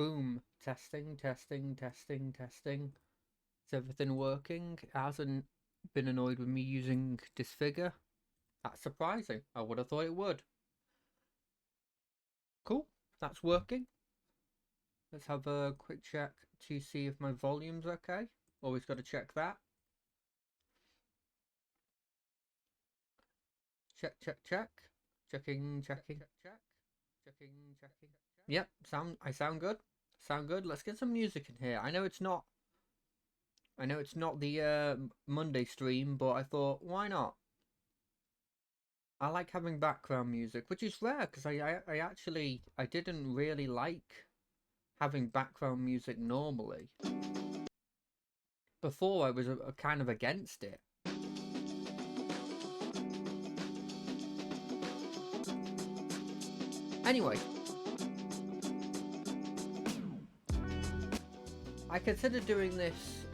Boom. Testing, testing, testing, testing. Is everything working? It hasn't been annoyed with me using Disfigure. That's surprising. I would have thought it would. Cool. That's working. Let's have a quick check to see if my volume's okay. Always got to check that. Check, check, check. Checking, checking, check. Checking, checking. Yep, I sound good. Sound good. Let's get some music in here. I know it's not the Monday stream, but I thought, why not? I like having background music, which is rare because I didn't really like having background music normally. Before I was a kind of against it. Anyway, I considered doing this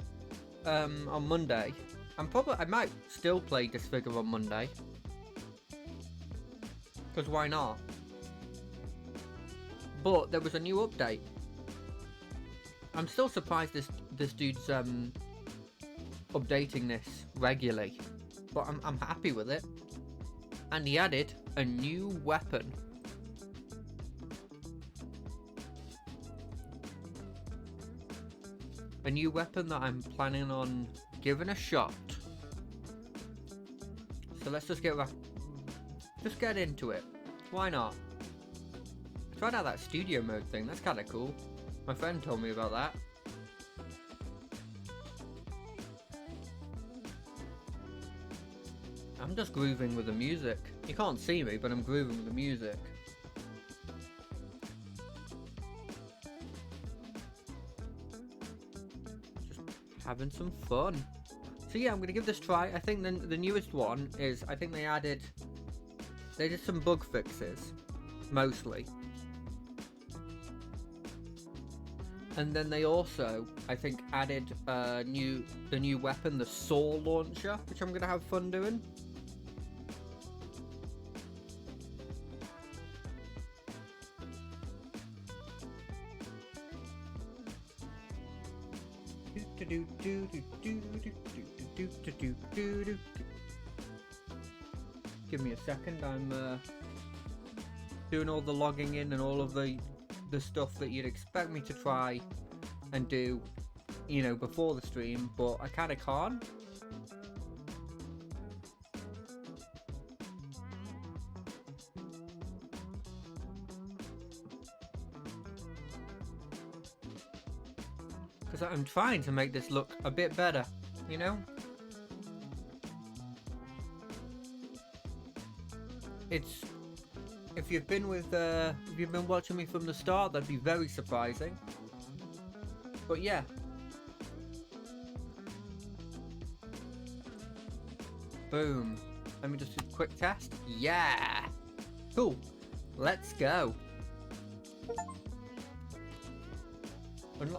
on Monday. I might still play Disfigure on Monday. Because why not? But there was a new update. I'm still surprised this dude's updating this regularly. But I'm happy with it. And he added a new weapon. A new weapon that I'm planning on giving a shot. So let's just get into it. Why not? I tried out that studio mode thing. That's kind of cool. My friend told me about that. I'm just grooving with the music. You can't see me, but I'm grooving with the music. Having some fun. So yeah, I'm gonna give this a try. I think the newest one is, I think they did some bug fixes, mostly. And then they also, I think, added the new weapon, the saw launcher, which I'm gonna have fun doing. Give me a second. I'm doing all the logging in and all of the stuff that you'd expect me to try and do, you know, before the stream, but I kind of can't. Because I'm trying to make this look a bit better, you know? If you've been watching me from the start, that'd be very surprising. But yeah. Boom. Let me just do a quick test. Yeah. Cool. Let's go.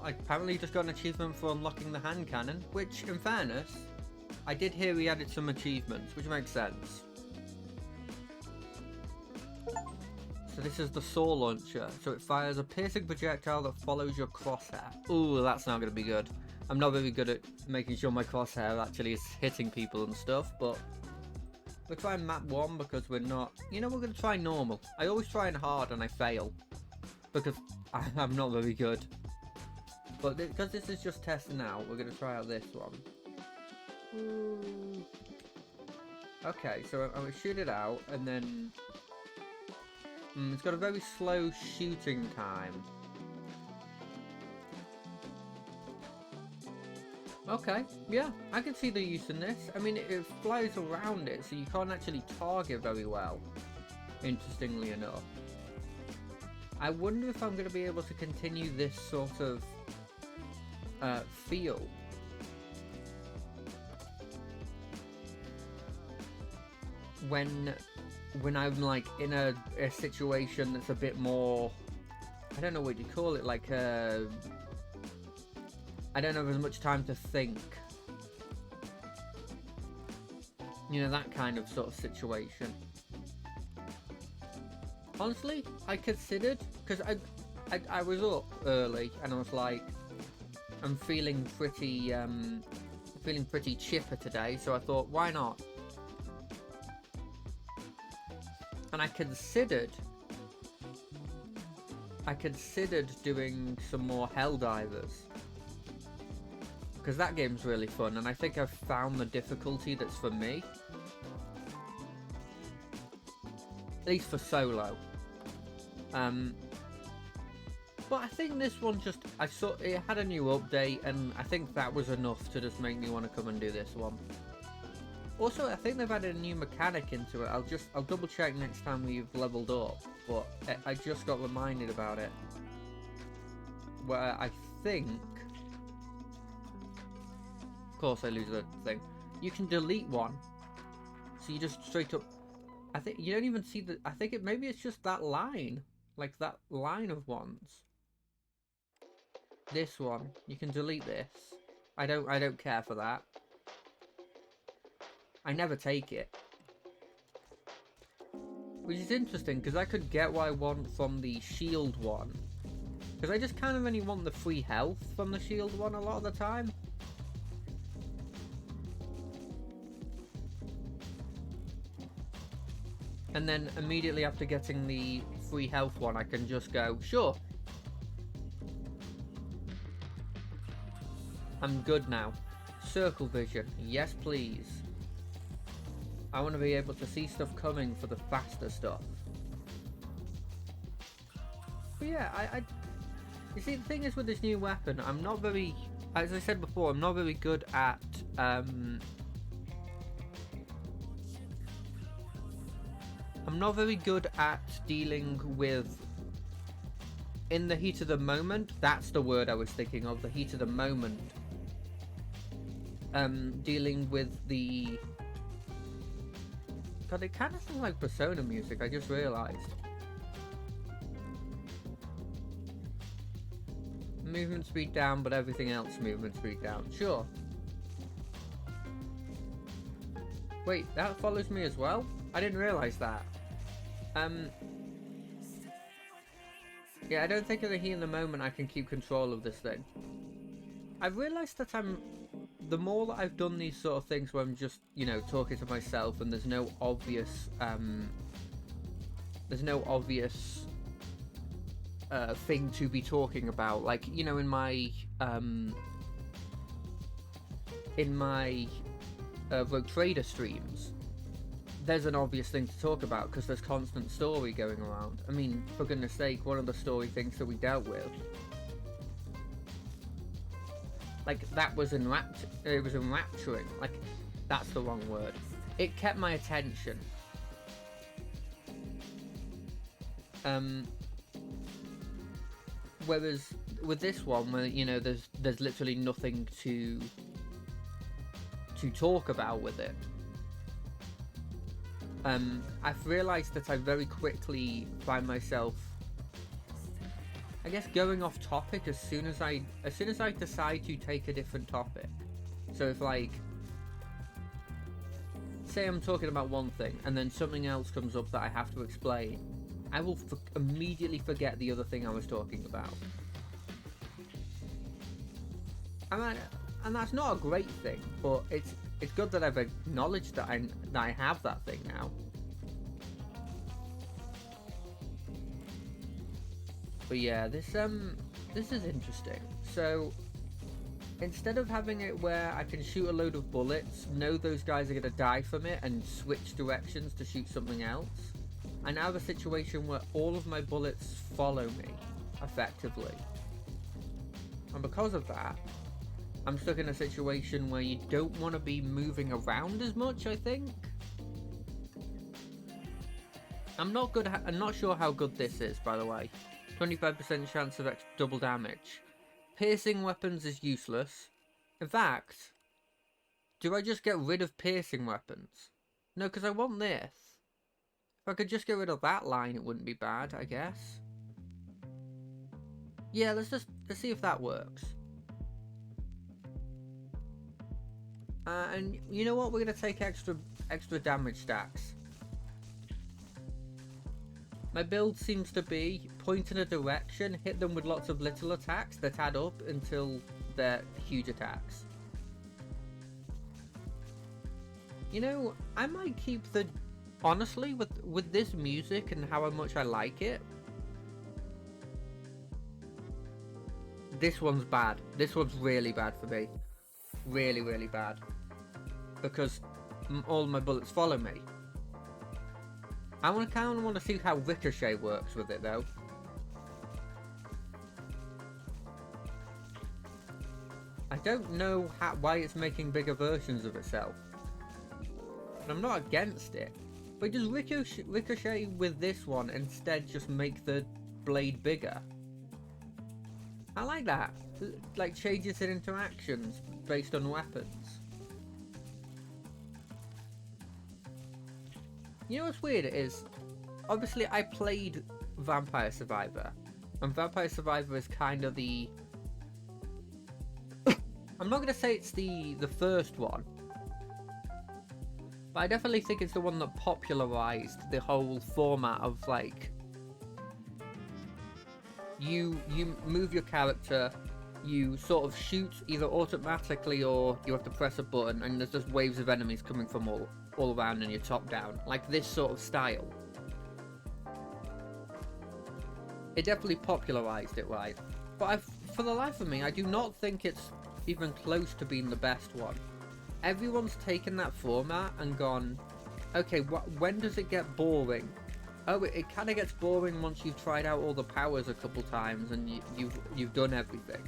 I apparently just got an achievement for unlocking the hand cannon, which, in fairness, I did hear he added some achievements, which makes sense. So this is the saw launcher. So it fires a piercing projectile that follows your crosshair. Ooh, that's not going to be good. I'm not very good at making sure my crosshair actually is hitting people and stuff, but we're trying map 1 because we're not... You know, we're going to try normal. I always try in hard and I fail because I'm not very good. But because this is just testing out, we're going to try out this one. Ooh. Okay, so I'm going to shoot it out and then... it's got a very slow shooting time. Okay, yeah, I can see the use in this. I mean, it flies around it, so you can't actually target very well, interestingly enough. I wonder if I'm going to be able to continue this sort of feel. When I'm like in a situation that's a bit more, I don't know what you call it, like I don't have as much time to think. You know, that kind of sort of situation. Honestly, I considered, because I was up early and I was like, I'm feeling pretty chipper today, so I thought, why not? And I considered doing some more Helldivers, because that game's really fun, and I think I've found the difficulty that's for me, at least for solo. But I think this one just, I saw it had a new update, and I think that was enough to just make me want to come and do this one. Also, I think they've added a new mechanic into it. I'll double check next time we've leveled up, but I just got reminded about it. Where I think, of course I lose the thing, you can delete one. So you just straight up, I think you don't even see the, I think maybe it's just that line, like that line of ones. This one, you can delete this. I don't care for that. I never take it. Which is interesting, because I could get what I want from the shield one. Because I just kind of only want the free health from the shield one a lot of the time. And then immediately after getting the free health one, I can just go, sure. I'm good now. Circle vision. Yes, please. I want to be able to see stuff coming for the faster stuff. But yeah, you see, the thing is with this new weapon, I'm not very, as I said before, I'm not very good at, I'm not very good at dealing with, in the heat of the moment, that's the word I was thinking of, the heat of the moment. Dealing with the... God, it kind of sounds like Persona music, I just realised. Movement speed down, but everything else movement speed down. Sure. Wait, that follows me as well? I didn't realise that. Yeah, I don't think in the heat of the moment I can keep control of this thing. I've realised that the more that I've done these sort of things where I'm just, you know, talking to myself and there's no obvious, thing to be talking about. Like, you know, in my Rogue Trader streams, there's an obvious thing to talk about because there's constant story going around. I mean, for goodness sake, one of the story things that we dealt with, like, that was it was enrapturing. Like, that's the wrong word. It kept my attention. Whereas with this one, where, you know, there's literally nothing to talk about with it. I've realised that I very quickly find myself, I guess, going off topic as soon as I decide to take a different topic. So if, like, say I'm talking about one thing and then something else comes up that I have to explain, I will immediately forget the other thing I was talking about. And that's not a great thing, but it's good that I've acknowledged that I have that thing now. But yeah, this is interesting. So instead of having it where I can shoot a load of bullets, know those guys are gonna die from it, and switch directions to shoot something else, I now have a situation where all of my bullets follow me, effectively. And because of that, I'm stuck in a situation where you don't want to be moving around as much, I think. I'm not sure how good this is, by the way. 25% chance of double damage. Piercing weapons is useless. In fact, do I just get rid of piercing weapons? No, because I want this. If I could just get rid of that line, it wouldn't be bad, I guess. Yeah, let's see if that works. And you know what? We're gonna take extra damage stacks. My build seems to be point in a direction, hit them with lots of little attacks that add up until they're huge attacks. You know, I might keep the... Honestly, with this music and how much I like it, this one's bad. This one's really bad for me. Really, really bad. Because all my bullets follow me. I kind of want to see how Ricochet works with it, though. I don't know why it's making bigger versions of itself. And I'm not against it. But does Ricochet with this one instead just make the blade bigger? I like that. Like, changes in interactions based on weapons. You know what's weird is, obviously I played Vampire Survivor. And Vampire Survivor is kind of the... I'm not going to say it's the first one. But I definitely think it's the one that popularized the whole format of, like, you move your character, you sort of shoot either automatically or you have to press a button, and there's just waves of enemies coming from all around and you're top down, like this sort of style. It definitely popularized it, right? But for the life of me, I do not think it's even close to being the best one. Everyone's taken that format and gone, okay, when does it get boring? Oh, it kind of gets boring once you've tried out all the powers a couple times and you've done everything.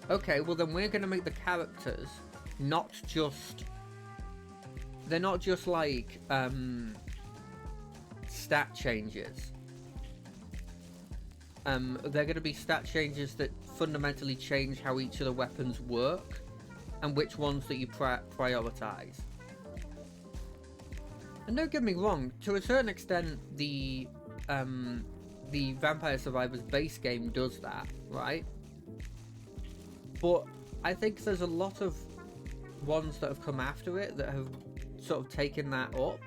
Okay, well then we're going to make the characters not just... They're not just like stat changes. They're going to be stat changes that fundamentally change how each of the weapons work and which ones that you prioritize. And don't get me wrong, to a certain extent, the Vampire Survivors base game does that, right? But I think there's a lot of ones that have come after it that have sort of taken that up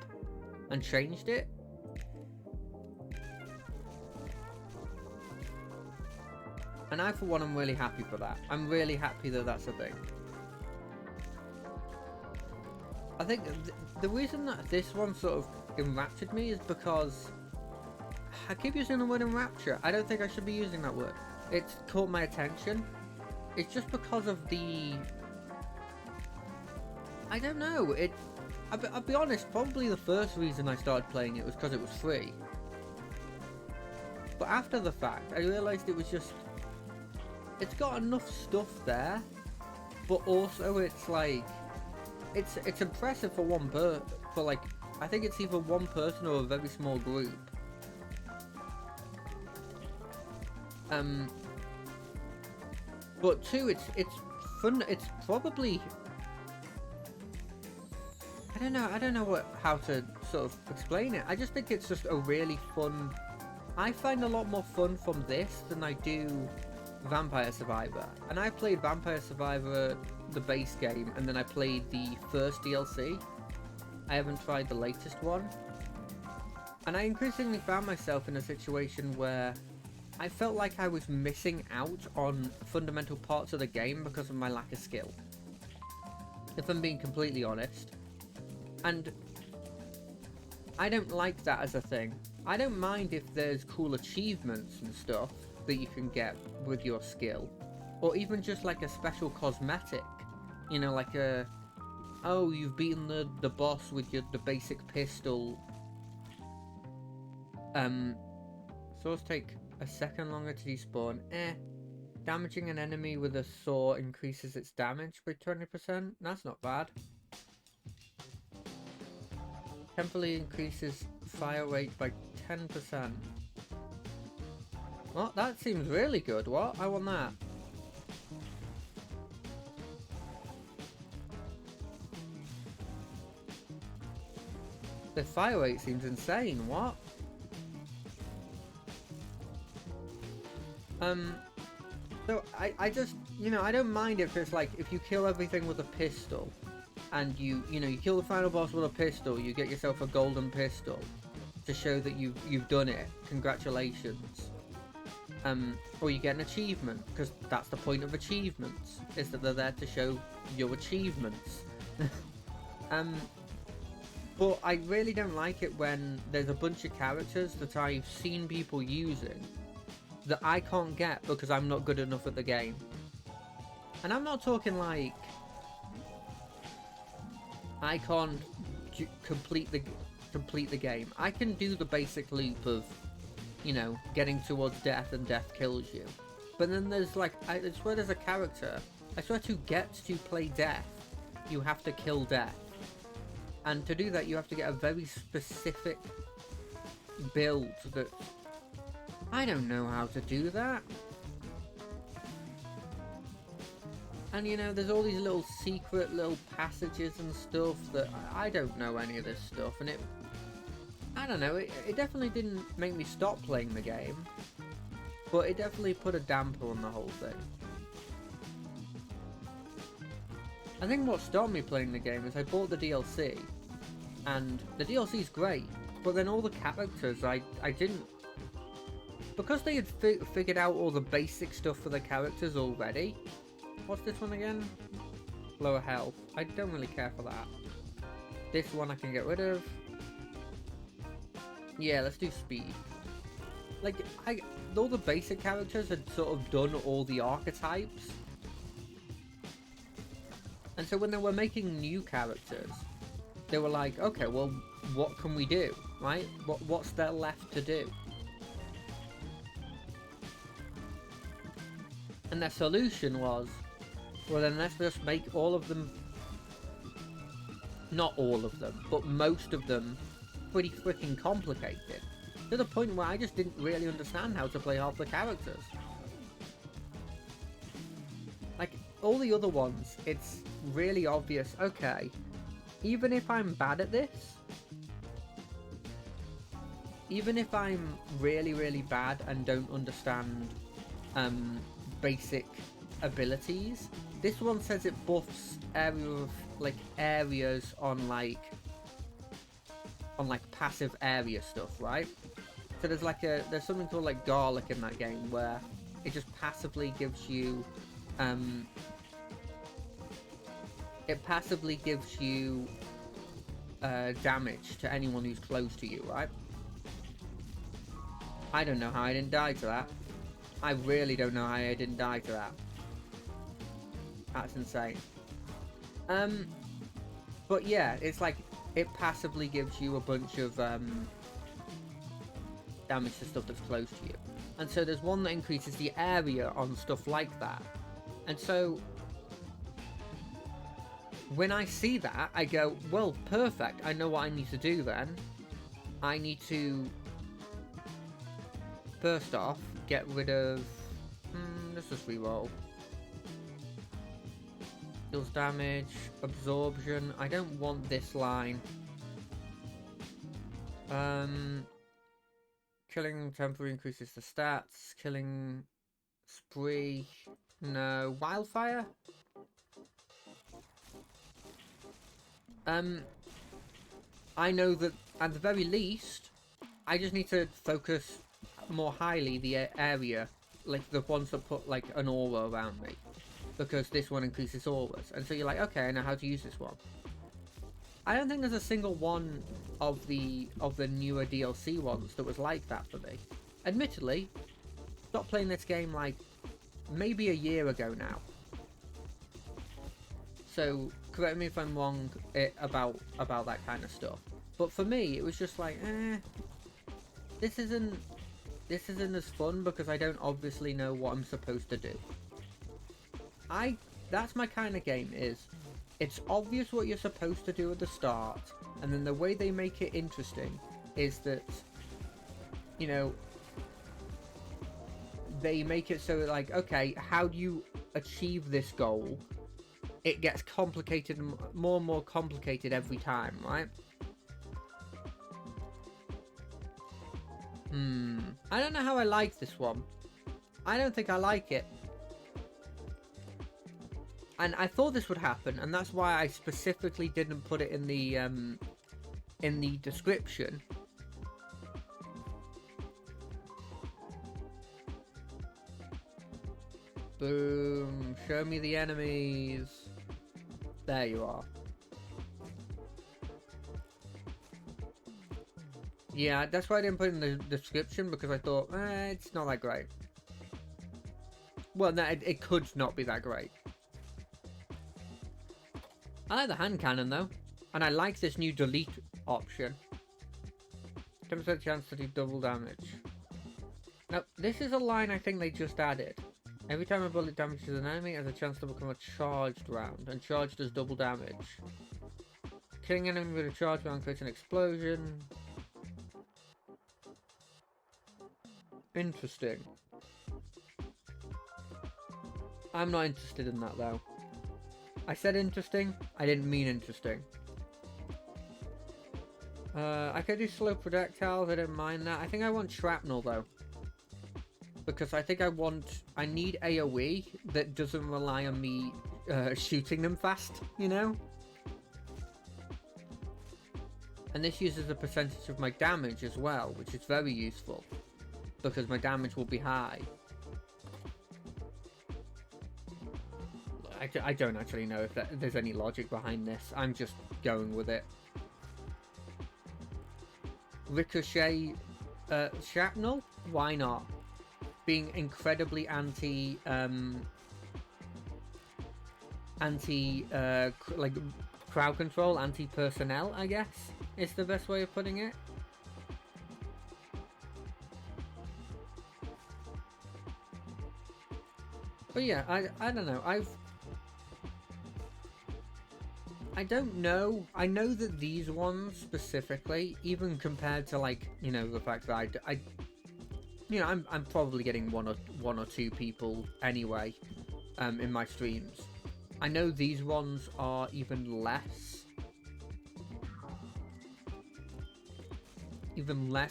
and changed it. And I, for one, am really happy for that. I'm really happy that that's a thing. I think the reason that this one sort of enraptured me is because I keep using the word enrapture. I don't think I should be using that word. It's caught my attention. It's just because of the... I don't know. I'll be honest, probably the first reason I started playing it was because it was free. But after the fact, I realised it was just... It's got enough stuff there, but also it's like... It's impressive for for like, I think it's either one person or a very small group. But two, it's fun. It's probably, I don't know how to sort of explain it. I just think it's just a really fun. I find a lot more fun from this than I do Vampire Survivor. And I played Vampire Survivor, the base game, and then I played the first DLC. I haven't tried the latest one. And I increasingly found myself in a situation where I felt like I was missing out on fundamental parts of the game because of my lack of skill. If I'm being completely honest. And I don't like that as a thing. I don't mind if there's cool achievements and stuff that you can get with your skill. Or even just like a special cosmetic. You know, like a... Oh, you've beaten the boss with the basic pistol. Swords take a second longer to despawn. Damaging an enemy with a saw increases its damage by 20%. That's not bad. Temporarily increases fire rate by 10%. Well, that seems really good. What? I want that. The fire rate seems insane. What? So I just, you know, I don't mind if it's like, if you kill everything with a pistol, and you know, you kill the final boss with a pistol, you get yourself a golden pistol. to show that you've done it. Congratulations. Or you get an achievement, because that's the point of achievements, is that they're there to show your achievements. But I really don't like it when there's a bunch of characters that I've seen people using that I can't get because I'm not good enough at the game. And I'm not talking like I can't complete the game. I can do the basic loop of, you know, getting towards death and death kills you. But then there's like, I swear there's a character, I swear to get to play death, you have to kill death. And to do that, you have to get a very specific build that... I don't know how to do that. And you know, there's all these little secret little passages and stuff that I don't know any of this stuff. And it... I don't know, it definitely didn't make me stop playing the game. But it definitely put a damper on the whole thing. I think what stopped me playing the game is I bought the DLC, and the DLC is great, but then all the characters I didn't, because they had figured out all the basic stuff for the characters already. What's this one again? Lower health. I don't really care for that. This one I can get rid of. Yeah, let's do speed. Like, all the basic characters had sort of done all the archetypes. And so when they were making new characters, they were like, okay, well, what can we do, right? What's there left to do? And their solution was, well then let's just make all of them, not all of them, but most of them pretty freaking complicated. To the point where I just didn't really understand how to play half the characters. Like, all the other ones, it's really obvious, okay, even if I'm bad at this, even if I'm really, really bad and don't understand basic abilities, this one says it buffs areas on passive area stuff, right? So there's something called like garlic in that game where it just passively gives you damage to anyone who's close to you, right? I don't know how I didn't die to that. I really don't know how I didn't die to that. That's insane. But yeah, it's like it passively gives you a bunch of damage to stuff that's close to you. And so there's one that increases the area on stuff like that. And so when I see that, I go, well, perfect. I know what I need to do then. I need to, first off, get rid of... let's just reroll. Deals damage, absorption. I don't want this line. Killing temporary increases the stats. Killing spree. No. Wildfire? I know that at the very least, I just need to focus more highly the area, like the ones that put like an aura around me, because this one increases auras. And so you're like, okay, I know how to use this one. I don't think there's a single one of the newer DLC ones that was like that for me. Admittedly, stopped playing this game like maybe a year ago now. So correct me if I'm wrong about that kind of stuff. But for me, it was just like, this isn't as fun because I don't obviously know what I'm supposed to do. That's my kind of game, is it's obvious what you're supposed to do at the start, and then the way they make it interesting is that, you know, they make it so like, okay, how do you achieve this goal? It gets complicated, more and more complicated every time, right? I don't know how I like this one. I don't think I like it. And I thought this would happen, and that's why I specifically didn't put it in the description. Boom. Show me the enemies. There you are. Yeah, that's why I didn't put it in the description, because I thought, it's not that great. Well, no, it could not be that great. I like the hand cannon, though. And I like this new delete option. 10% chance to do double damage. Now, this is a line I think they just added. Every time a bullet damages an enemy, it has a chance to become a charged round. And charged does double damage. Killing an enemy with a charged round creates an explosion. Interesting. I'm not interested in that, though. I said interesting, I didn't mean interesting. I could do slow projectiles, I don't mind that. I think I want shrapnel, though. Because I think I need AoE that doesn't rely on me shooting them fast, you know? And this uses a percentage of my damage as well, which is very useful. Because my damage will be high. I don't actually know if there's any logic behind this. I'm just going with it. Ricochet shrapnel? Why not? Being incredibly like crowd control, anti-personnel, I guess, is the best way of putting it. But yeah, I don't know. I don't know. I know that these ones specifically, even compared to, like, you know, the fact that you know, I'm probably getting one or two people anyway, in my streams. I know these ones are even less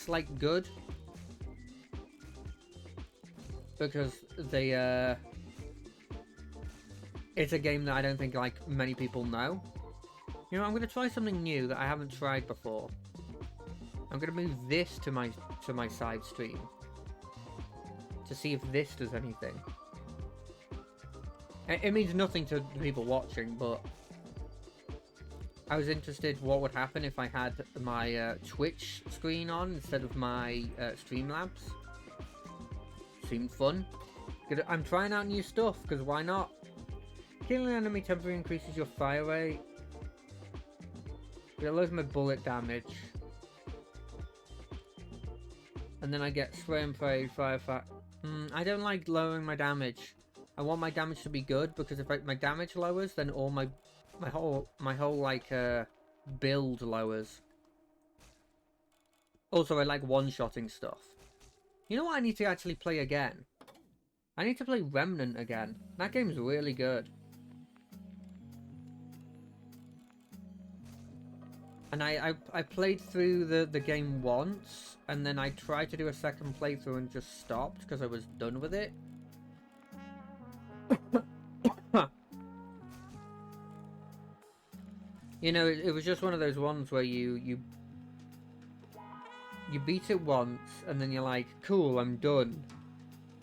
like good, because they it's a game that I don't think like many people know. You know, I'm gonna try something new that I haven't tried before. I'm gonna move this to my side stream to see if this does anything. It means nothing to the people watching, but I was interested what would happen if I had my Twitch screen on instead of my Streamlabs. Seemed fun. I'm trying out new stuff, because why not? Killing an enemy temporarily increases your fire rate. It lowers my bullet damage. And then I get spray and pray, fire. I don't like lowering my damage. I want my damage to be good, because if my damage lowers, then all my whole like build lowers. Also, I like one-shotting stuff. You know what I need to actually play again? I need to play Remnant again. That game's really good. And I played through the game once, and then I tried to do a second playthrough and just stopped because I was done with it. You know, it was just one of those ones where you beat it once, and then you're like, cool, I'm done.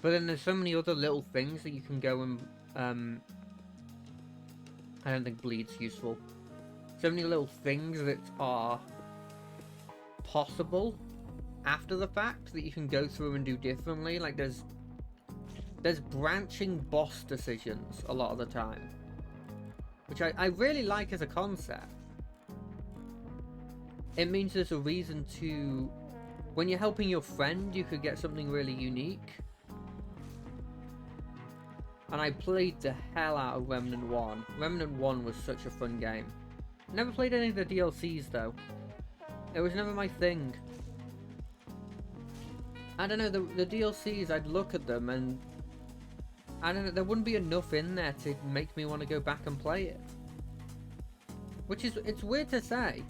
But then there's so many other little things that you can go and, I don't think bleed's useful. So many little things that are possible after the fact that you can go through and do differently. Like there's branching boss decisions a lot of the time, which I really like as a concept. It means there's a reason to, when you're helping your friend, you could get something really unique. And I played the hell out of Remnant 1. Remnant 1 was such a fun game. Never played any of the DLCs though. It was never my thing. I don't know, the DLCs, I'd look at them and I don't know, there wouldn't be enough in there to make me want to go back and play it. Which is, it's weird to say.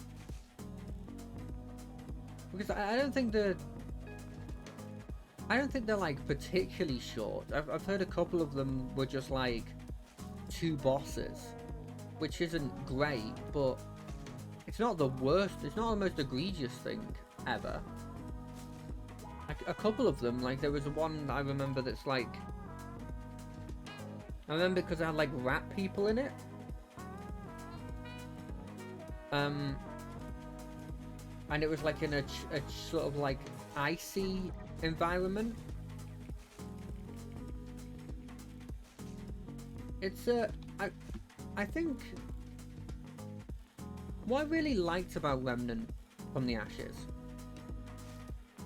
Because I don't think they're like particularly short. I've heard a couple of them were just like 2 bosses, which isn't great, but it's not the worst, it's not the most egregious thing ever. Like, a couple of them, like there was one I remember that's like I remember because I had like rat people in it. And it was like in a sort of like icy environment. It's I think what I really liked about Remnant from the Ashes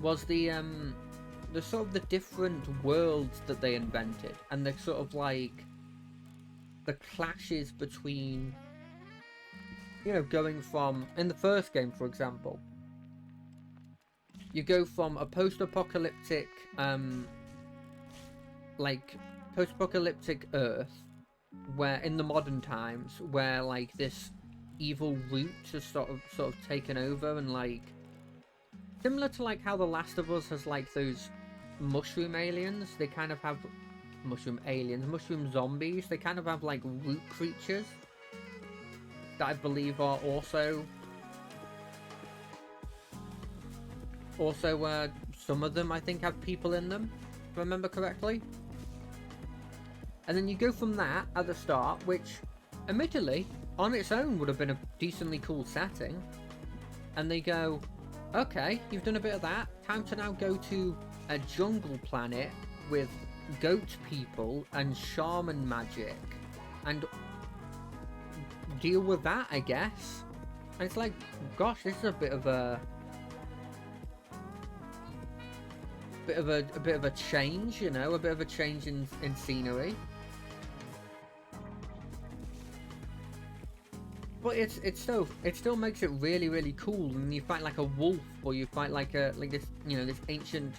was the sort of the different worlds that they invented, and the sort of like the clashes between, you know, going from, in the first game for example, you go from a post-apocalyptic like post-apocalyptic Earth, where in the modern times, where like this evil root has sort of taken over, and like similar to like how The Last of Us has like those mushroom aliens. They kind of have mushroom zombies. They kind of have like root creatures that I believe are also some of them I think have people in them, if I remember correctly. And then you go from that at the start, which admittedly on its own would have been a decently cool setting, and they go, okay, you've done a bit of that, time to now go to a jungle planet with goat people and shaman magic and deal with that, I guess. And it's like, gosh, this is a bit of a change, you know, a bit of a change in scenery. But it still makes it really, really cool. And you fight like a wolf, or you fight like this, you know, this ancient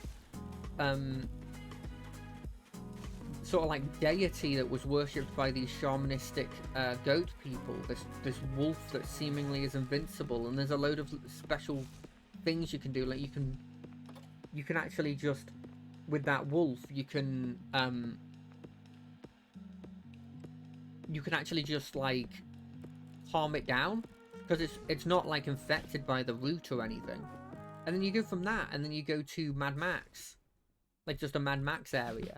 sort of like deity that was worshipped by these shamanistic goat people. This wolf that seemingly is invincible, and there's a load of special things you can do. Like you can actually just, with that wolf, you can actually just like calm it down, because it's not like infected by the root or anything. And then you go from that, and then you go to Mad Max, like just a Mad Max area.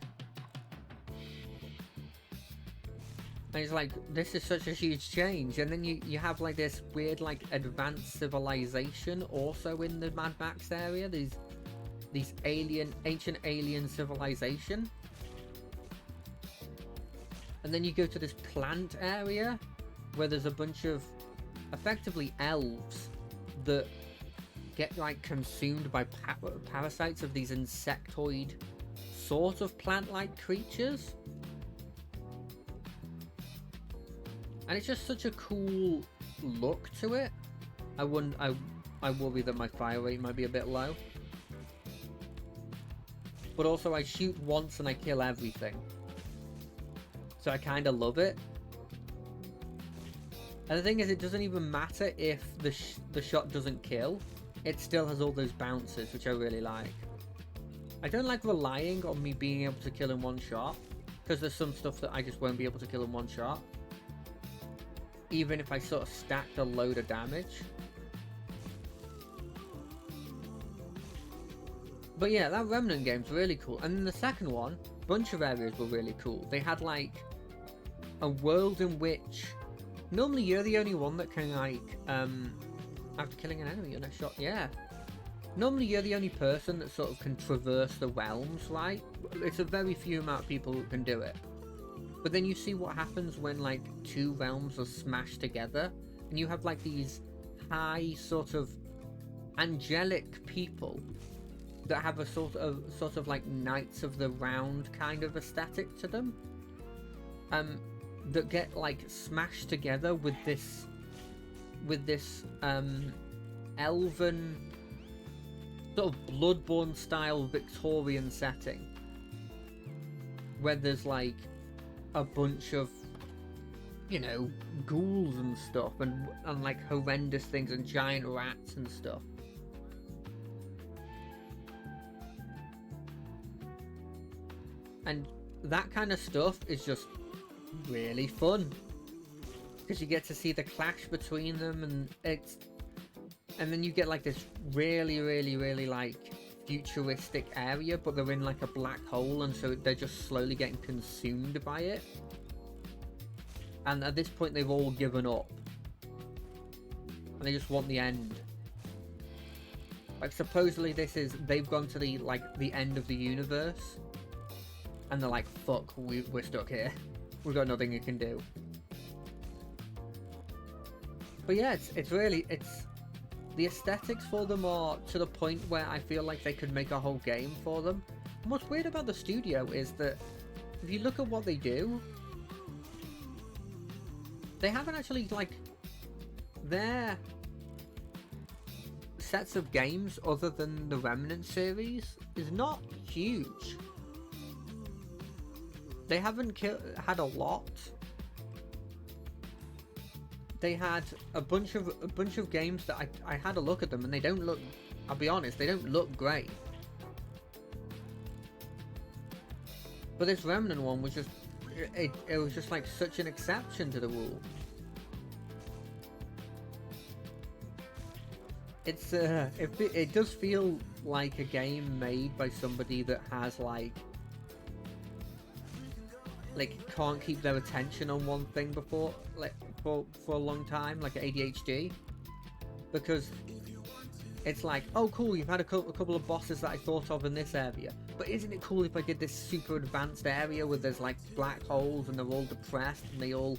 And it's like, this is such a huge change. And then you have like this weird like advanced civilization also in the Mad Max area. These ancient alien civilization. And then you go to this plant area where there's a bunch of effectively elves that get like consumed by parasites of these insectoid sort of plant-like creatures. And it's just such a cool look to it. I worry that my fire rate might be a bit low. But also I shoot once and I kill everything. So I kind of love it. And the thing is, it doesn't even matter if the shot doesn't kill. It still has all those bounces, which I really like. I don't like relying on me being able to kill in one shot, because there's some stuff that I just won't be able to kill in one shot, even if I sort of stacked a load of damage. But yeah, that Remnant game's really cool. And then the second one, bunch of areas were really cool. They had like a world in which normally you're the only one that can like after killing an enemy, you're not shot. Yeah, normally you're the only person that sort of can traverse the realms, right? It's a very few amount of people who can do it. But then you see what happens when like two realms are smashed together, and you have like these high sort of angelic people that have a sort of like Knights of the Round kind of aesthetic to them, that get like smashed together with this elven sort of Bloodborne style Victorian setting, where there's like a bunch of, you know, ghouls and stuff, and like horrendous things, and giant rats and stuff. And that kind of stuff is just really fun, because you get to see the clash between them, and then you get like this really, really, really like futuristic area, but they're in like a black hole, and so they're just slowly getting consumed by it. And at this point, they've all given up. And they just want the end. Like, supposedly they've gone to the, like, the end of the universe. And they're like, fuck, we're stuck here. We've got nothing you can do. But yeah, it's really, the aesthetics for them are to the point where I feel like they could make a whole game for them. And what's weird about the studio is that if you look at what they do, they haven't actually, like, their sets of games other than the Remnant series is not huge. They haven't had a lot. They had a bunch of games that I had a look at them, and they don't look, I'll be honest, they don't look great. But this Remnant one was just, it was just like such an exception to the rule. It's it does feel like a game made by somebody that has like can't keep their attention on one thing before, like for a long time, like ADHD, because it's like, oh cool, you've had a couple of bosses that I thought of in this area, but isn't it cool if I did this super advanced area where there's like black holes and they're all depressed and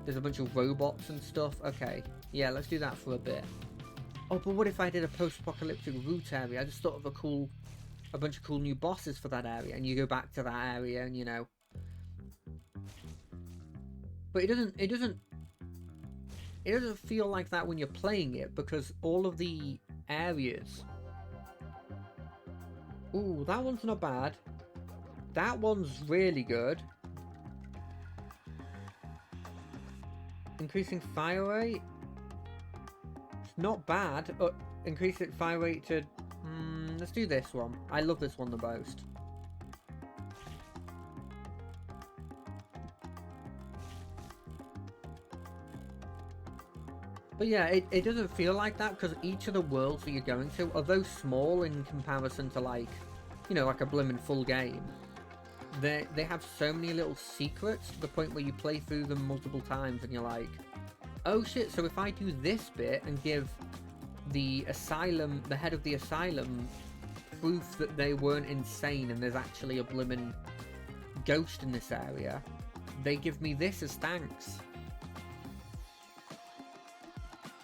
there's a bunch of robots and stuff? Okay, yeah, let's do that for a bit. Oh, but what if I did a post-apocalyptic route area? I just thought of a bunch of cool new bosses for that area, and you go back to that area, and you know. But it doesn't feel like that when you're playing it, because all of the areas. Ooh, that one's not bad. That one's really good. Increasing fire rate. Not bad. Increase it fire rate to... let's do this one. I love this one the most. But yeah, it doesn't feel like that, because each of the worlds that you're going to, although small in comparison to, like, you know, like a blimmin' full game, they have so many little secrets to the point where you play through them multiple times and you're like, oh shit, so if I do this bit and give the head of the asylum, proof that they weren't insane and there's actually a blimmin' ghost in this area, they give me this as thanks.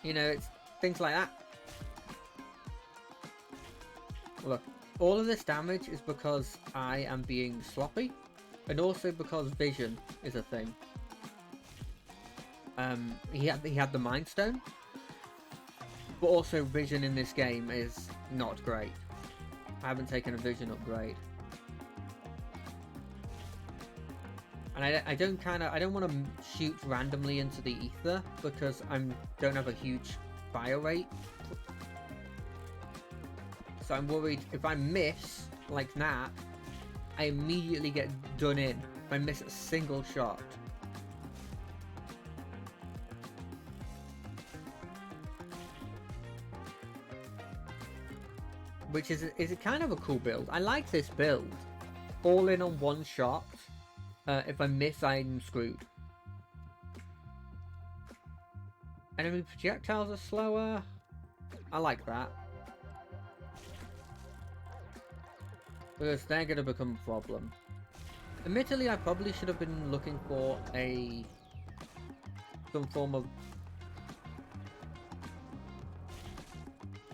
You know, it's things like that. Look, all of this damage is because I am being sloppy, and also because vision is a thing. He had the Mind Stone, but also vision in this game is not great. I haven't taken a vision upgrade, and I don't want to shoot randomly into the ether because I don't have a huge fire rate, so I'm worried if I miss like that, I immediately get done in if I miss a single shot. Which is kind of a cool build. I like this build. All in on one shot. If I miss, I'm screwed. Enemy projectiles are slower. I like that. Because they're going to become a problem. Admittedly, I probably should have been looking for some form of...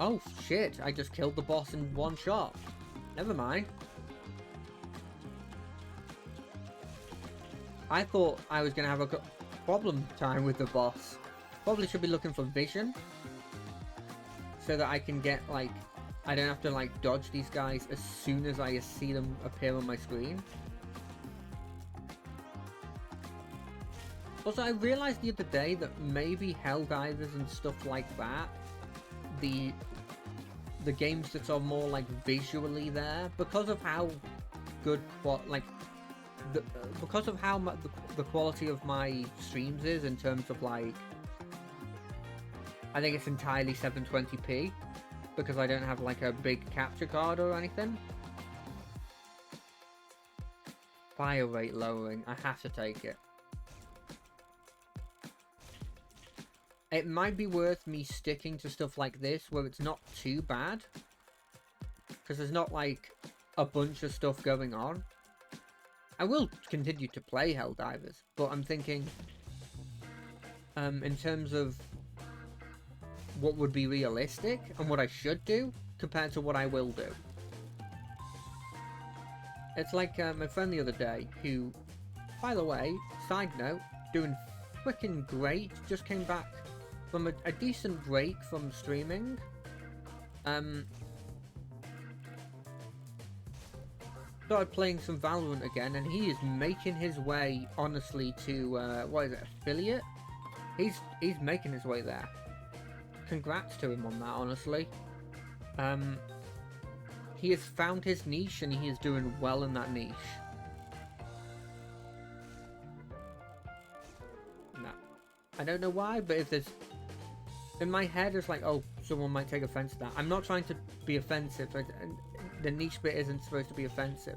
Oh shit, I just killed the boss in one shot. Never mind. I thought I was going to have a problem time with the boss. Probably should be looking for vision. So that I can get, like... I don't have to, like, dodge these guys as soon as I see them appear on my screen. Also, I realized the other day that maybe Helldivers and stuff like that, the games that are more, like, visually there, because of how good, because of how the quality of my streams is in terms of, like, I think it's entirely 720p, because I don't have, like, a big capture card or anything. Fire rate lowering, I have to take it. it might be worth me sticking to stuff like this where it's not too bad. Because there's not, like, a bunch of stuff going on. I will continue to play Helldivers, but I'm thinking, in terms of what would be realistic and what I should do compared to what I will do. It's like my friend the other day who, by the way, side note, doing freaking great, just came back from a decent break from streaming. Started playing some Valorant again, and he is making his way, honestly, to what is it, affiliate? He's making his way there. Congrats to him on that, honestly. He has found his niche, and he is doing well in that niche. No, I don't know why, but if there's in my head, it's like, oh, someone might take offense to that. I'm not trying to be offensive. The niche bit isn't supposed to be offensive.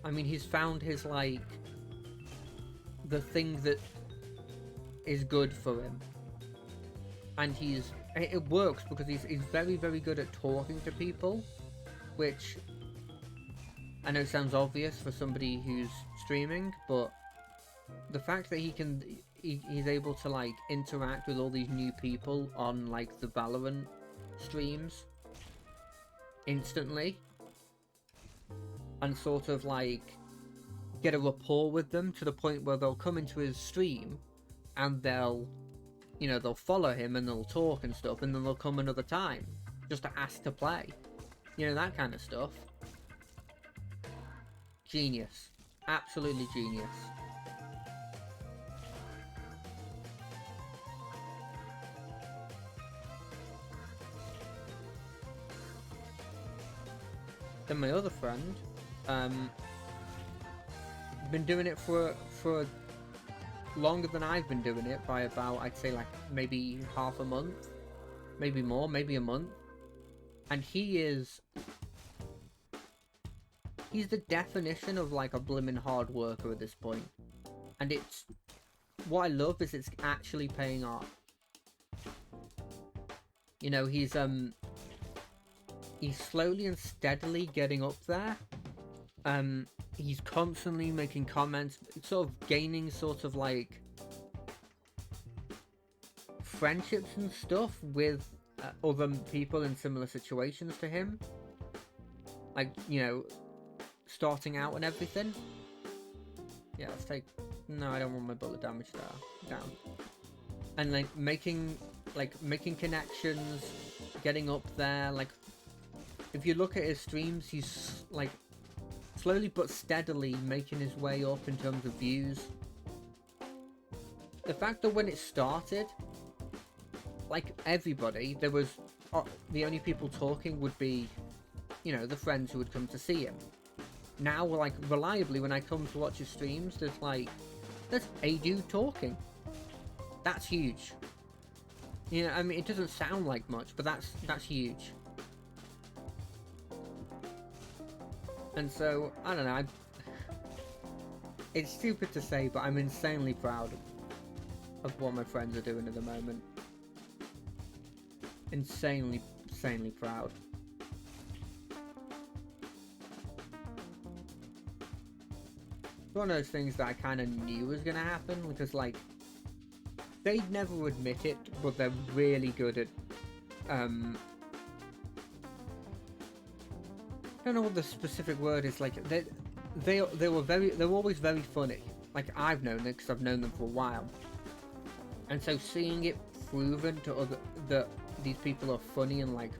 I mean, he's found his, like, the thing that is good for him. And it works because he's very, very good at talking to people, which I know sounds obvious for somebody who's streaming, but the fact that he's able to, like, interact with all these new people on, like, the Valorant streams instantly and sort of, like, get a rapport with them to the point where they'll come into his stream and they'll follow him and they'll talk and stuff, and then they'll come another time just to ask to play, that kind of stuff. Genius. Absolutely genius. Then my other friend, been doing it for longer than I've been doing it by about, I'd say, like, maybe half a month, maybe more, maybe a month, and he's the definition of, like, a blimmin' hard worker at this point, and what I love is it's actually paying off. He's slowly and steadily getting up there. He's constantly making comments, sort of gaining sort of, like, friendships and stuff with other people in similar situations to him. Like, starting out and everything. Yeah, let's take... No, I don't want my bullet damage there. Down. And, like, making connections, getting up there, like... If you look at his streams, he's, like, slowly but steadily making his way up in terms of views. The fact that when it started, like everybody, there was... the only people talking would be, the friends who would come to see him. Now, like, reliably, when I come to watch his streams, there's a dude talking. That's huge. I mean, it doesn't sound like much, but that's huge. And so, I don't know, it's stupid to say, but I'm insanely proud of what my friends are doing at the moment. Insanely proud. It's one of those things that I kind of knew was going to happen, because, like, they'd never admit it, but they're really good at, I don't know what the specific word is. Like, they were always very funny. Like, I've known it because I've known them for a while, and so seeing it proven to that these people are funny and, like,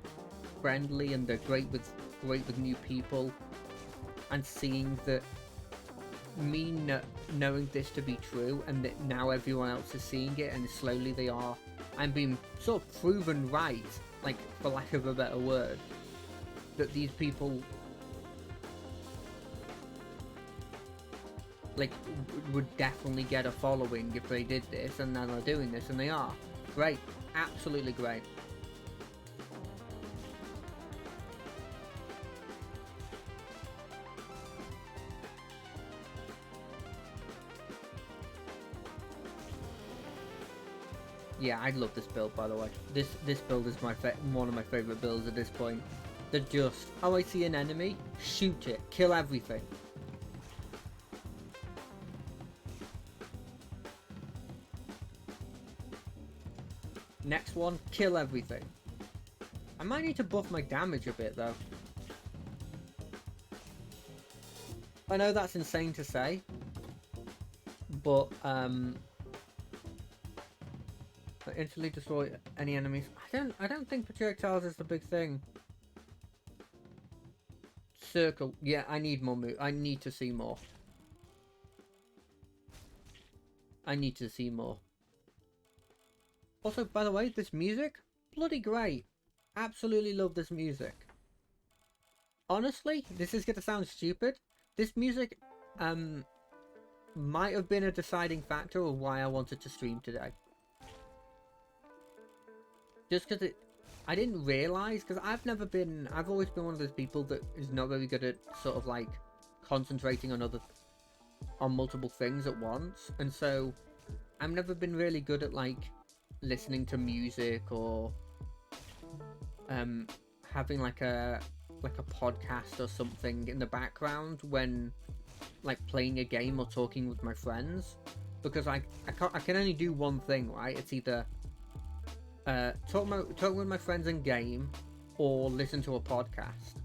friendly, and they're great with new people, and seeing that me knowing this to be true, and that now everyone else is seeing it, and slowly I'm being sort of proven right, like, for lack of a better word, that these people, like, would definitely get a following if they did this, and now they're doing this, and they are. Great. Absolutely great. Yeah, I love this build, by the way. This build is one of my favorite builds at this point. That just, oh, I see an enemy, shoot it, kill everything. Next one, kill everything. I might need to buff my damage a bit, though. I know that's insane to say, but instantly destroy any enemies. I don't think projectiles is the big thing. Circle. Yeah, I need more move. I need to see more. I need to see more. Also, by the way, this music, bloody great. Absolutely love this music. Honestly, this is gonna sound stupid. This music, might have been a deciding factor of why I wanted to stream today. Just because I didn't realise, because I've always been one of those people that is not very good at sort of like concentrating on multiple things at once, and so I've never been really good at like listening to music or having like a podcast or something in the background when like playing a game or talking with my friends, because I can only do one thing, right? It's either talk with my friends in game or listen to a podcast.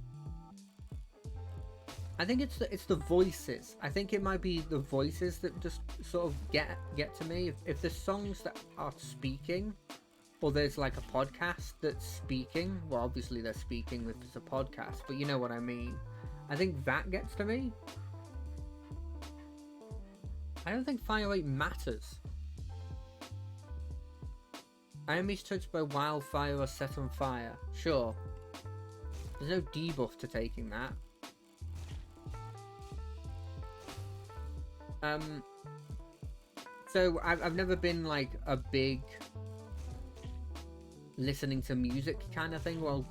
I think it's the voices. I think it might be the voices that just sort of get to me. If there's songs that are speaking, or there's like a podcast that's speaking, well, obviously they're speaking if it's a podcast, but you know what I mean. I think that gets to me. I don't think fire rate matters. Enemies touched by wildfire are set on fire. Sure. There's no debuff to taking that. So I've never been like a big listening to music kind of thing while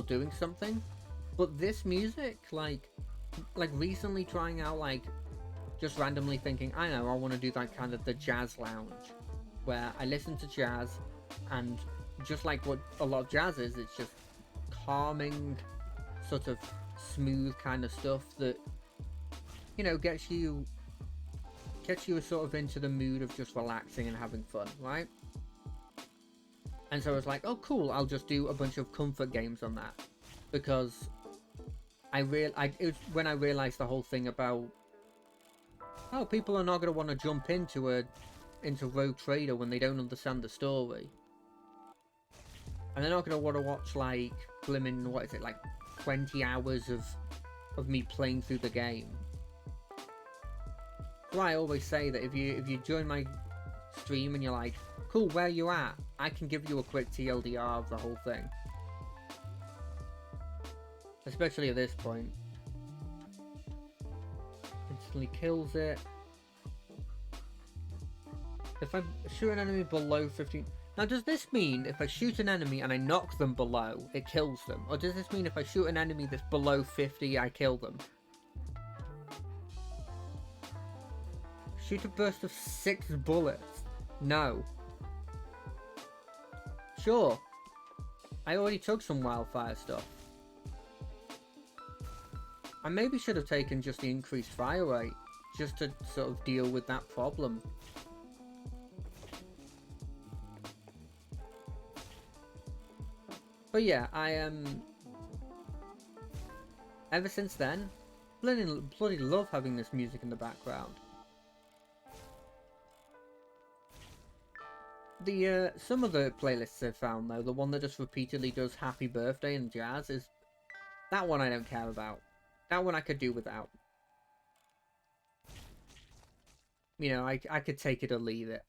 doing something, but this music, like recently trying out, like just randomly thinking, I know I want to do that kind of the jazz lounge where I listen to jazz, and just like what a lot of jazz is, it's just calming, sort of smooth kind of stuff that, you know, gets you sort of into the mood of just relaxing and having fun, right? And so I was like, oh cool, I'll just do a bunch of comfort games on that, because it was when I realized the whole thing about, oh, people are not going to want to jump into Rogue Trader when they don't understand the story, and they're not going to want to watch like blimmin', what is it, like 20 hours of me playing through the game. So I always say that if you join my stream and you're like, cool, where you at? I can give you a quick TLDR of the whole thing. Especially at this point. Instantly kills it. If I shoot an enemy below 15... Now, does this mean if I shoot an enemy and I knock them below, it kills them? Or does this mean if I shoot an enemy that's below 50, I kill them? Shoot a burst of 6 bullets. No. Sure. I already took some wildfire stuff. I maybe should have taken just the increased fire rate, just to sort of deal with that problem. But yeah, ever since then, bloody love having this music in the background. Some of the playlists I've found, though, the one that just repeatedly does Happy Birthday and jazz, is that one I don't care about. That one I could do without. You know, I could take it or leave it.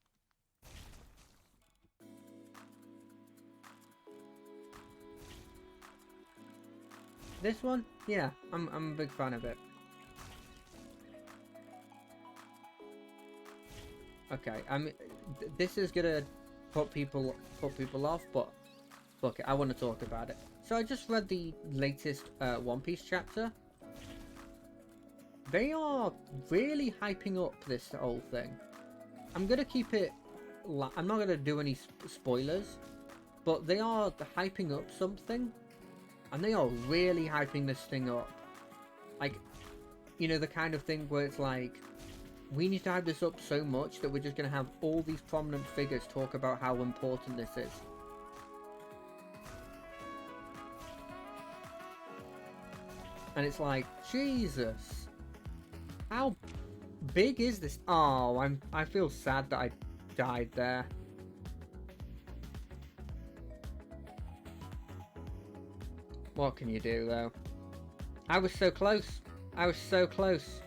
This one, yeah, I'm a big fan of it. Okay, this is gonna put people off, but fuck it, I want to talk about it. So I just read the latest One Piece chapter. They are really hyping up this whole thing. I'm gonna keep it I'm not gonna do any spoilers, but they are hyping up something, and they are really hyping this thing up. Like, you know, the kind of thing where it's like, we need to hype this up so much that we're just gonna have all these prominent figures talk about how important this is. And it's like, Jesus, how big is this? Oh, I feel sad that I died there. What can you do, though? I was so close. I was so close.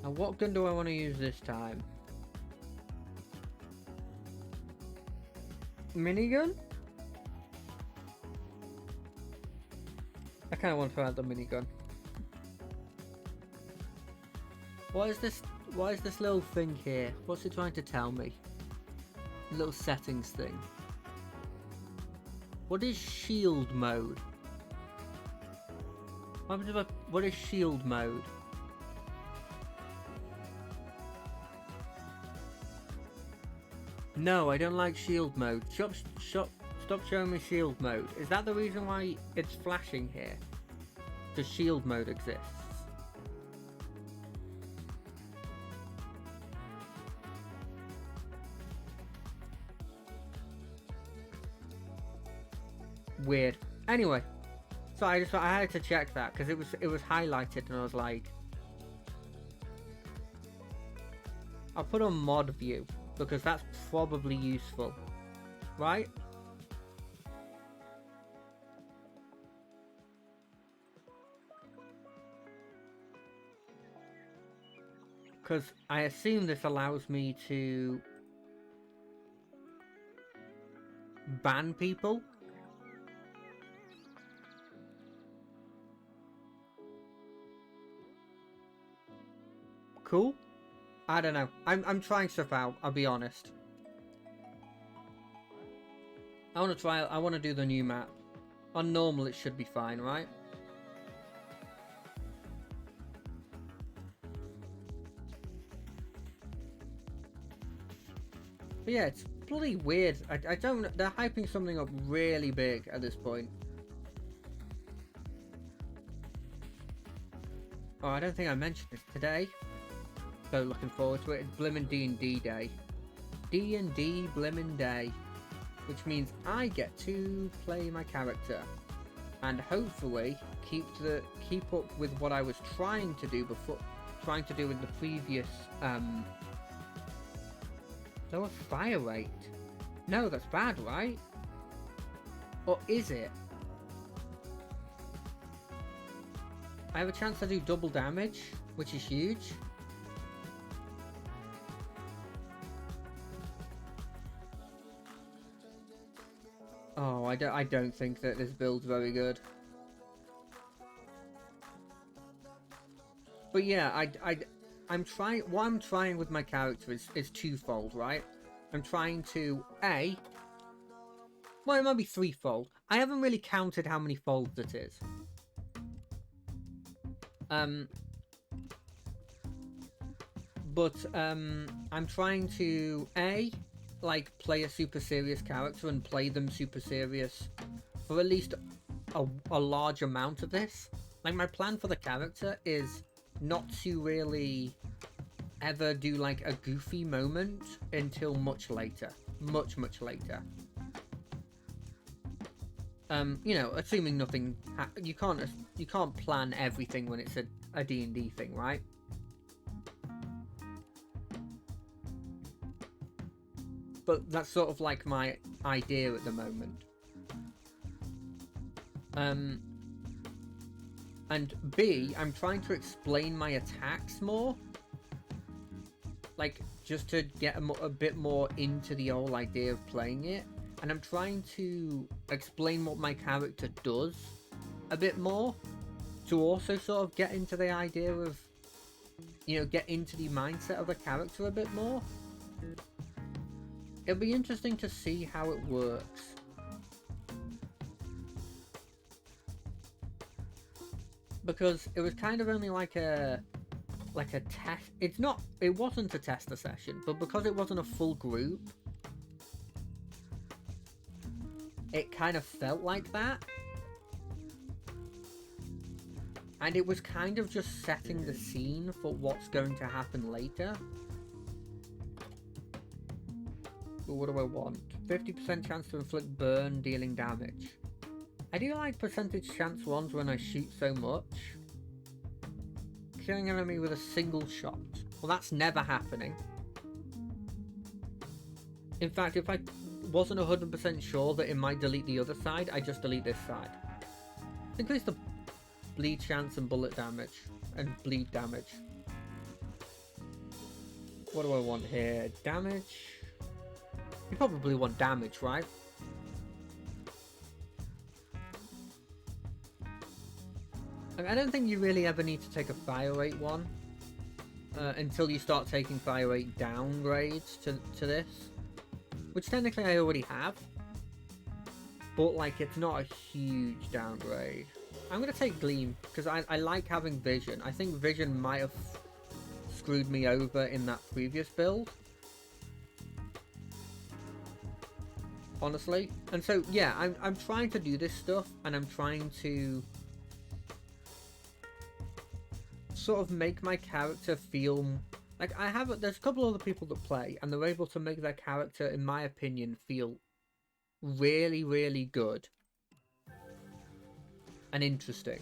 Now, what gun do I want to use this time? Minigun? I kind of want to add the minigun. What is this? What is this little thing here? What's it trying to tell me? A little settings thing. What is shield mode? What is shield mode? No, I don't like shield mode. Stop showing me shield mode. Is that the reason why it's flashing here? Does shield mode exists? Weird. Anyway, so I had to check that because it was highlighted and I was like, I'll put on mod view because that's probably useful, right? Because I assume this allows me to ban people. Cool. I don't know. I'm trying stuff out, I'll be honest. I want to do the new map. On normal it should be fine, right? But yeah, it's bloody weird. I don't... They're hyping something up really big at this point. Oh, I don't think I mentioned this today. So looking forward to it. It's Blimmin' D&D Day. D&D Blimmin' Day. Which means I get to play my character. And hopefully keep up with what I was trying to do before... Trying to do with the previous... Lower fire rate. No, that's bad, right? Or is it? I have a chance to do double damage, which is huge. Oh, I don't think that this build's very good. But yeah, I'm trying. What I'm trying with my character is twofold, right? I'm trying to well, it might be threefold. I haven't really counted how many folds it is. But I'm trying to like play a super serious character and play them super serious for at least a large amount of this. Like, my plan for the character is not to really ever do like a goofy moment until much later. Much later. You know, assuming nothing you can't plan everything when it's a D&D thing, right? But that's sort of like my idea at the moment. And B, I'm trying to explain my attacks more. Like, just to get a bit more into the whole idea of playing it. And I'm trying to explain what my character does a bit more. To also sort of get into the idea of, you know, get into the mindset of the character a bit more. It'll be interesting to see how it works. Because it was kind of only like a like a test. It's not. It wasn't a tester session, but because it wasn't a full group, it kind of felt like that. And it was kind of just setting the scene for what's going to happen later. But what do I want? 50% chance to inflict burn, dealing damage. I do like percentage chance ones when I shoot so much. Killing an enemy with a single shot. Well, that's never happening. In fact, if I wasn't 100% sure that it might delete the other side, I just delete this side. Increase the bleed chance and bullet damage. And bleed damage. What do I want here? Damage. You probably want damage, right? I don't think you really ever need to take a fire rate one until you start taking fire rate downgrades to this, which technically I already have, but like it's not a huge downgrade. I'm gonna take Gleam because I like having Vision. I think Vision might have screwed me over in that previous build, honestly. And so yeah, I'm trying to do this stuff, and I'm trying to sort of make my character feel like there's a couple other people that play, and they're able to make their character, in my opinion, feel really, really good and interesting.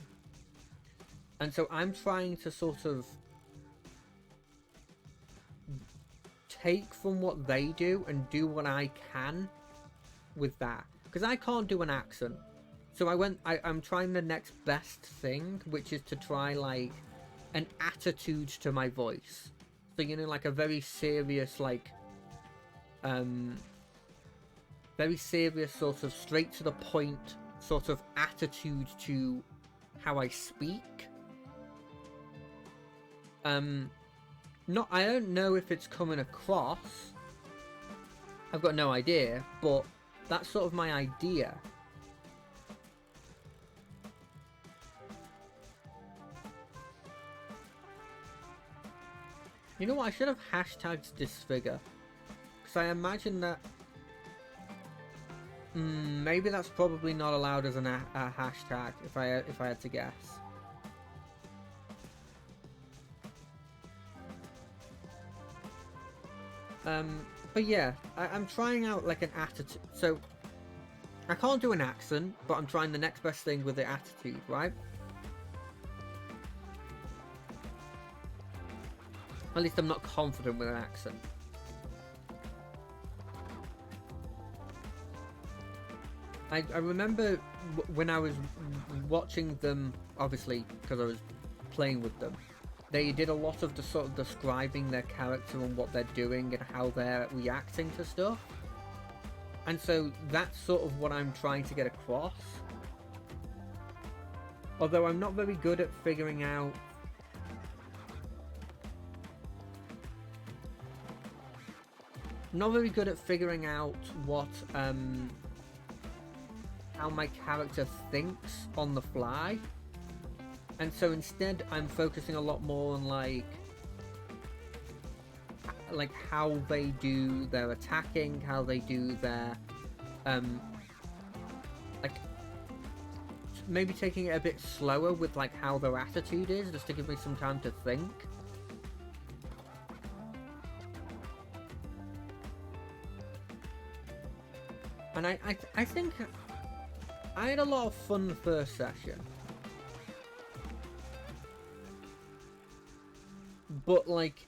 And so I'm trying to sort of take from what they do and do what I can with that, because I can't do an accent. So I'm trying the next best thing, which is to try like an attitude to my voice. So, you know, like a very serious, like very serious, sort of straight to the point sort of attitude to how I speak. I don't know if it's coming across. I've got no idea, but that's sort of my idea. You know what? I should have hashtagged Disfigure, because I imagine that maybe that's probably not allowed as a hashtag if I had to guess. But yeah, I'm trying out like an attitude. So I can't do an accent, but I'm trying the next best thing with the attitude, right? At least I'm not confident with an accent. I remember when I was watching them, obviously, because I was playing with them, they did a lot of the sort of describing their character and what they're doing and how they're reacting to stuff. And so that's sort of what I'm trying to get across. Although I'm not very good at figuring out what how my character thinks on the fly. And so instead I'm focusing a lot more on like how they do their attacking, how they do their like maybe taking it a bit slower with like how their attitude is, just to give me some time to think. And I think I had a lot of fun the first session. But like,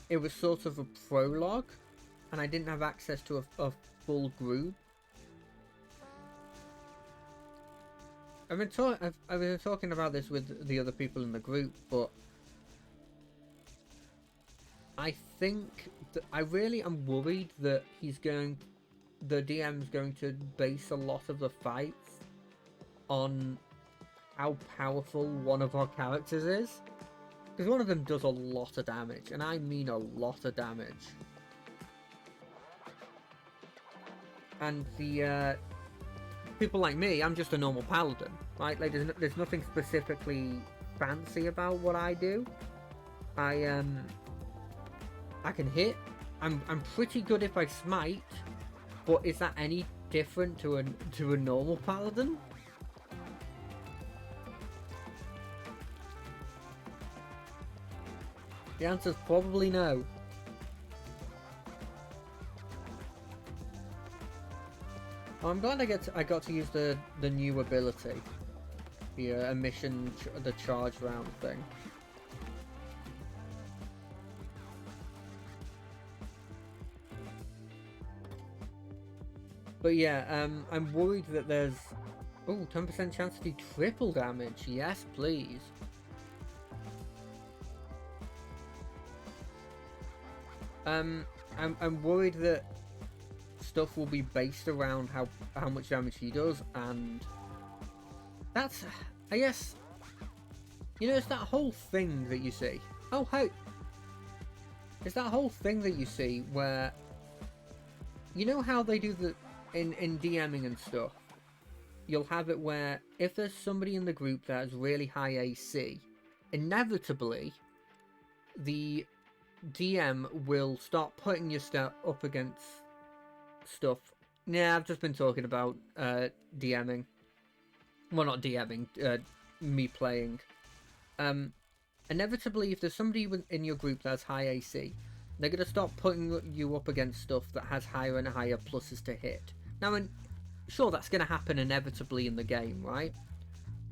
it was sort of a prologue, and I didn't have access to a full group. I've been talking about this with the other people in the group, but I think that I really am worried that the DM's going to base a lot of the fights on how powerful one of our characters is. Because one of them does a lot of damage, and I mean a lot of damage. And the people like me, I'm just a normal paladin, right? Like there's nothing specifically fancy about what I do. I can hit. I'm pretty good if I smite, but is that any different to a normal paladin? The answer's probably no. Oh, I'm glad I got to use the new ability, the emission, the charge round thing. But yeah, I'm worried that there's 10% chance to do triple damage. Yes, please. I'm worried that stuff will be based around how much damage he does, and that's, I guess, you know, it's that whole thing that you see. Oh, hey, it's that whole thing that you see where, you know how they do the in DMing and stuff. You'll have it where if there's somebody in the group that has really high AC, inevitably the DM will start putting your stuff up against stuff. Yeah, I've just been talking about DMing. Well, not DMing, me playing. Inevitably, if there's somebody in your group that has high AC, they're going to start putting you up against stuff that has higher and higher pluses to hit. Now, sure, that's going to happen inevitably in the game, right?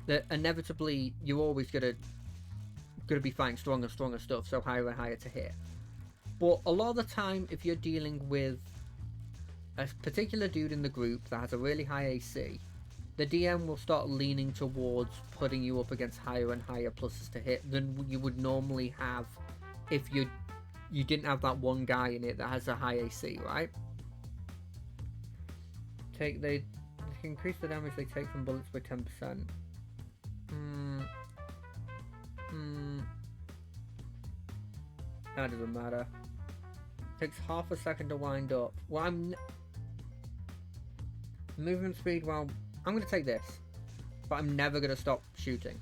That inevitably, you're always going to be fighting stronger stuff, so higher and higher to hit. But a lot of the time, if you're dealing with a particular dude in the group that has a really high AC, the DM will start leaning towards putting you up against higher and higher pluses to hit than you would normally have if you didn't have that one guy in it that has a high AC, right? They increase the damage they take from bullets by 10%. That doesn't matter. Takes half a second to wind up. Well, movement speed, well, I'm going to take this, but I'm never going to stop shooting.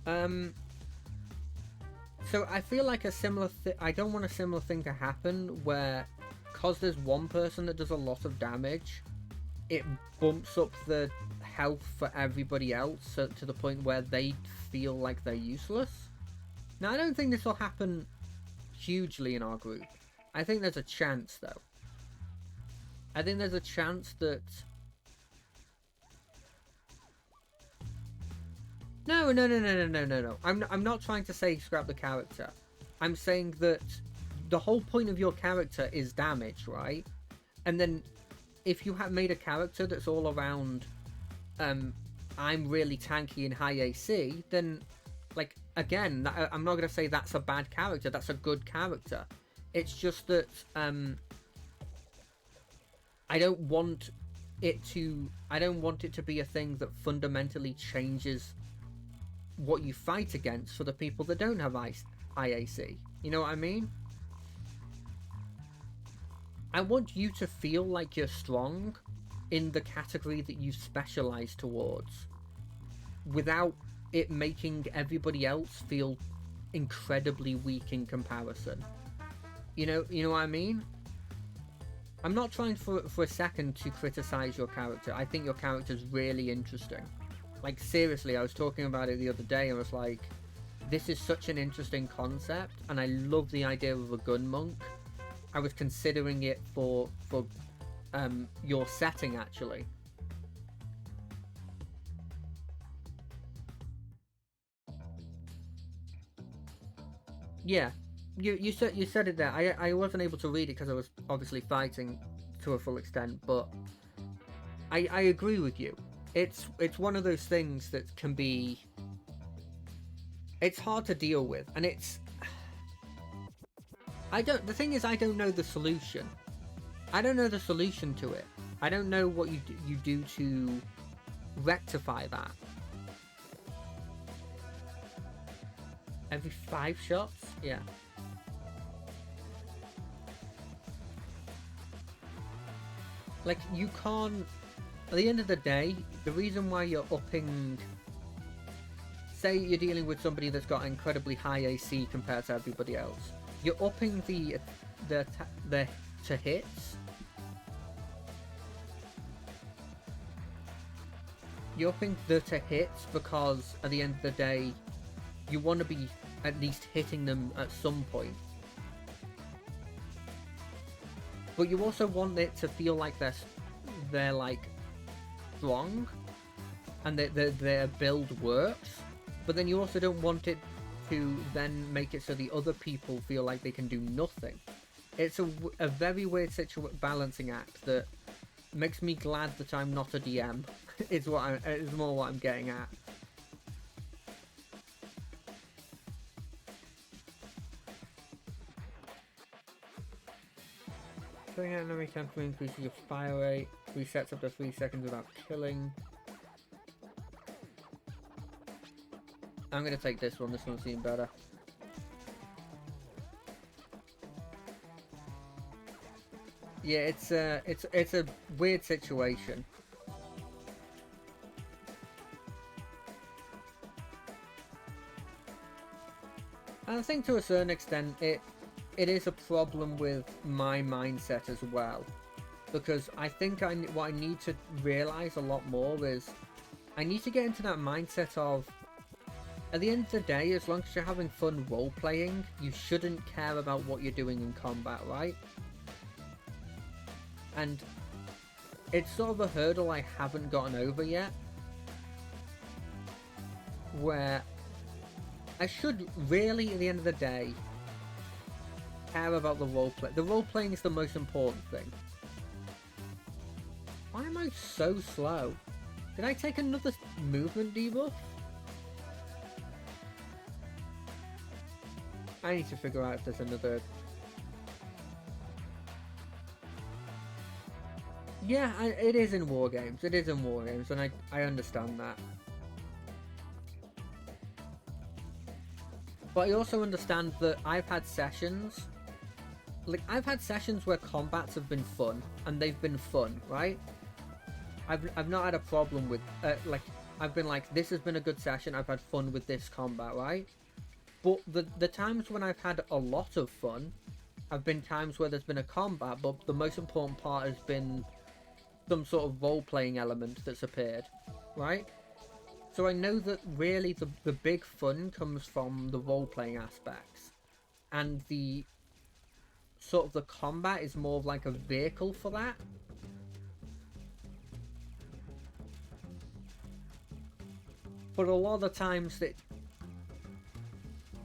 So I feel like a similar I don't want a similar thing to happen where, because there's one person that does a lot of damage, it bumps up the health for everybody else to the point where they feel like they're useless. Now, I don't think this will happen hugely in our group. I think there's a chance, though. I think there's a chance that... No. I'm not trying to say scrap the character. I'm saying that the whole point of your character is damage, right? And then if you have made a character that's all around, I'm really tanky and high AC, then, like, again, I'm not going to say that's a bad character. That's a good character. It's just that I don't want it to be a thing that fundamentally changes what you fight against for the people that don't have high AC. You know what I mean? I want you to feel like you're strong in the category that you specialize towards, without it making everybody else feel incredibly weak in comparison. You know what I mean? I'm not trying for a second to criticize your character. I think your character's really interesting. Like, seriously, I was talking about it the other day and was like, this is such an interesting concept, and I love the idea of a gun monk. I was considering it for your setting, actually. Yeah, you said it there. I wasn't able to read it because I was obviously fighting to a full extent, but I agree with you. It's one of those things that can be... It's hard to deal with, and it's... The thing is, I don't know the solution. I don't know the solution to it. I don't know what you do to rectify that. Every 5 shots? Yeah. Like, you can't... At the end of the day, the reason why you're upping say you're dealing with somebody that's got incredibly high AC compared to everybody else. You're upping the to hits. You're upping the to hits because at the end of the day, you want to be at least hitting them at some point. But you also want it to feel like they're like strong, and that their build works. But then you also don't want it to then make it so the other people feel like they can do nothing. It's a very weird balancing act that makes me glad that I'm not a DM. Is more what I'm getting at. Killing an enemy temporarily increases your fire rate. Resets up to 3 seconds without killing. I'm gonna take this one. This one seems better. Yeah, it's a weird situation. And I think to a certain extent it is a problem with my mindset as well, because I think what I need to realize a lot more is I need to get into that mindset of, at the end of the day, as long as you're having fun role-playing, you shouldn't care about what you're doing in combat, right? And it's sort of a hurdle I haven't gotten over yet, where I should really, at the end of the day, care about the roleplay. The role-playing is the most important thing. Why am I so slow? Did I take another movement debuff? I need to figure out if there's another... Yeah, it is in Wargames. It is in Wargames, and I understand that. But I also understand that I've had sessions... Like, I've had sessions where combats have been fun, and they've been fun, right? I've not had a problem with... like, I've been like, this has been a good session, I've had fun with this combat, right? But the times when I've had a lot of fun have been times where there's been a combat, but the most important part has been some sort of role-playing element that's appeared, right? So I know that really the big fun comes from the role-playing aspects, and the sort of the combat is more of like a vehicle for that. But a lot of the times that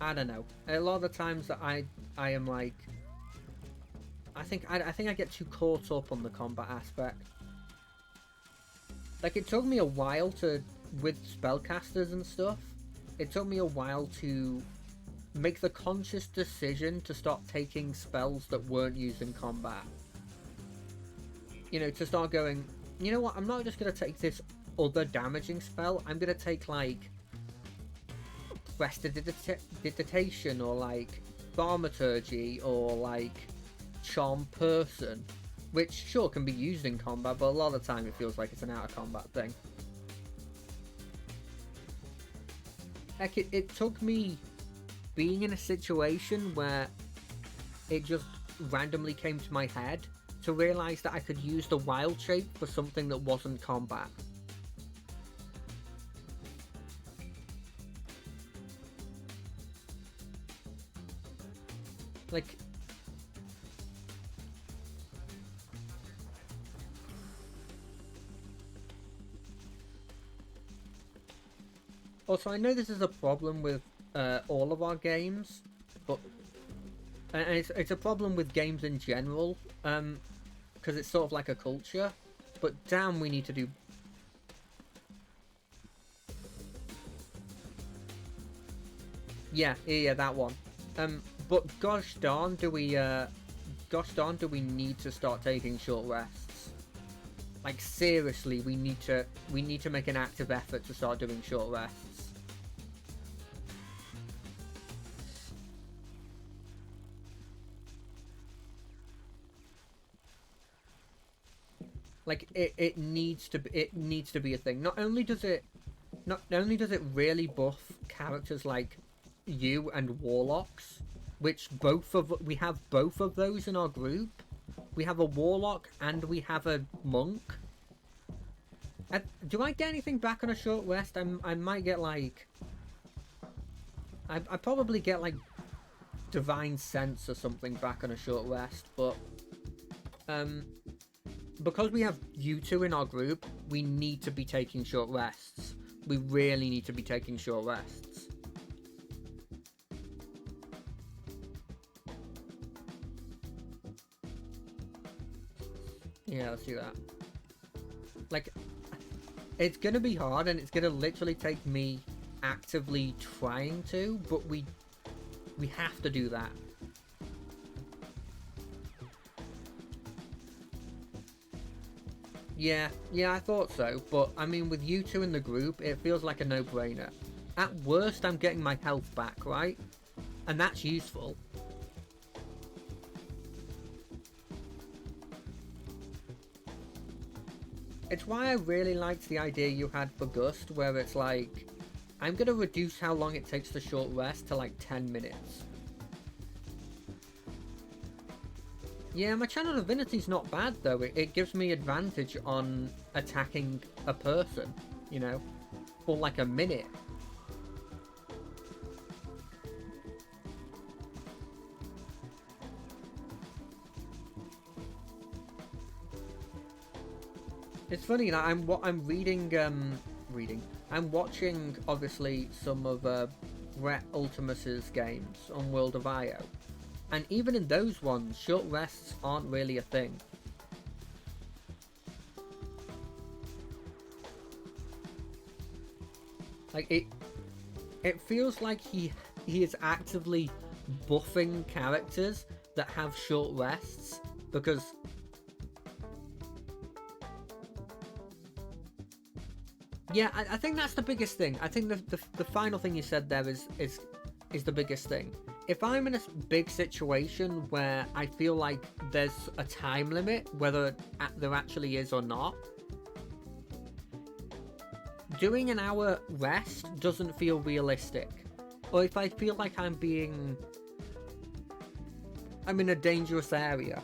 I don't know, a lot of the times that I am like, I think I get too caught up on the combat aspect. Like, it took me a while with spellcasters and stuff, it took me a while to make the conscious decision to start taking spells that weren't used in combat. You know, to start going, you know what, I'm not just going to take this other damaging spell, I'm going to take, like, Prestidigitation, or, like, Thaumaturgy, or, like, Charm Person, which, sure, can be used in combat, but a lot of the time it feels like it's an out-of-combat thing. Heck, it took me being in a situation where it just randomly came to my head to realise that I could use the wild shape for something that wasn't combat. Like... Also, I know this is a problem with all of our games, but... And it's a problem with games in general, because it's sort of like a culture, but damn, we need to do... Yeah, that one. But gosh darn, do we need to start taking short rests. Like, seriously, we need to make an active effort to start doing short rests. Like, it needs to be a thing. Not only does it not only does it really buff characters like you and warlocks, which we have both of those in our group. We have a warlock and we have a monk. Do I get anything back on a short rest? I might get like... I probably get like divine sense or something back on a short rest, but because we have you two in our group, we need to be taking short rests. We really need to be taking short rests. Yeah, let's do that. Like, it's gonna be hard, and it's gonna literally take me actively trying to, but we have to do that. Yeah, I thought so, but I mean, with you two in the group, it feels like a no-brainer. At worst, I'm getting my health back, right? And that's useful. It's why I really liked the idea you had for Gust, where it's like, I'm gonna reduce how long it takes to short rest to like 10 minutes. Yeah, my Channel Divinity's not bad though. It gives me advantage on attacking a person, you know, for like a minute. It's funny that I'm watching obviously some of Brett Ultimus's games on World of Io, and even in those ones, short rests aren't really a thing. Like it feels like he is actively buffing characters that have short rests because. Yeah, I think that's the biggest thing. I think the final thing you said there is the biggest thing. If I'm in a big situation where I feel like there's a time limit, whether there actually is or not, doing an hour rest doesn't feel realistic. Or if I feel like I'm in a dangerous area,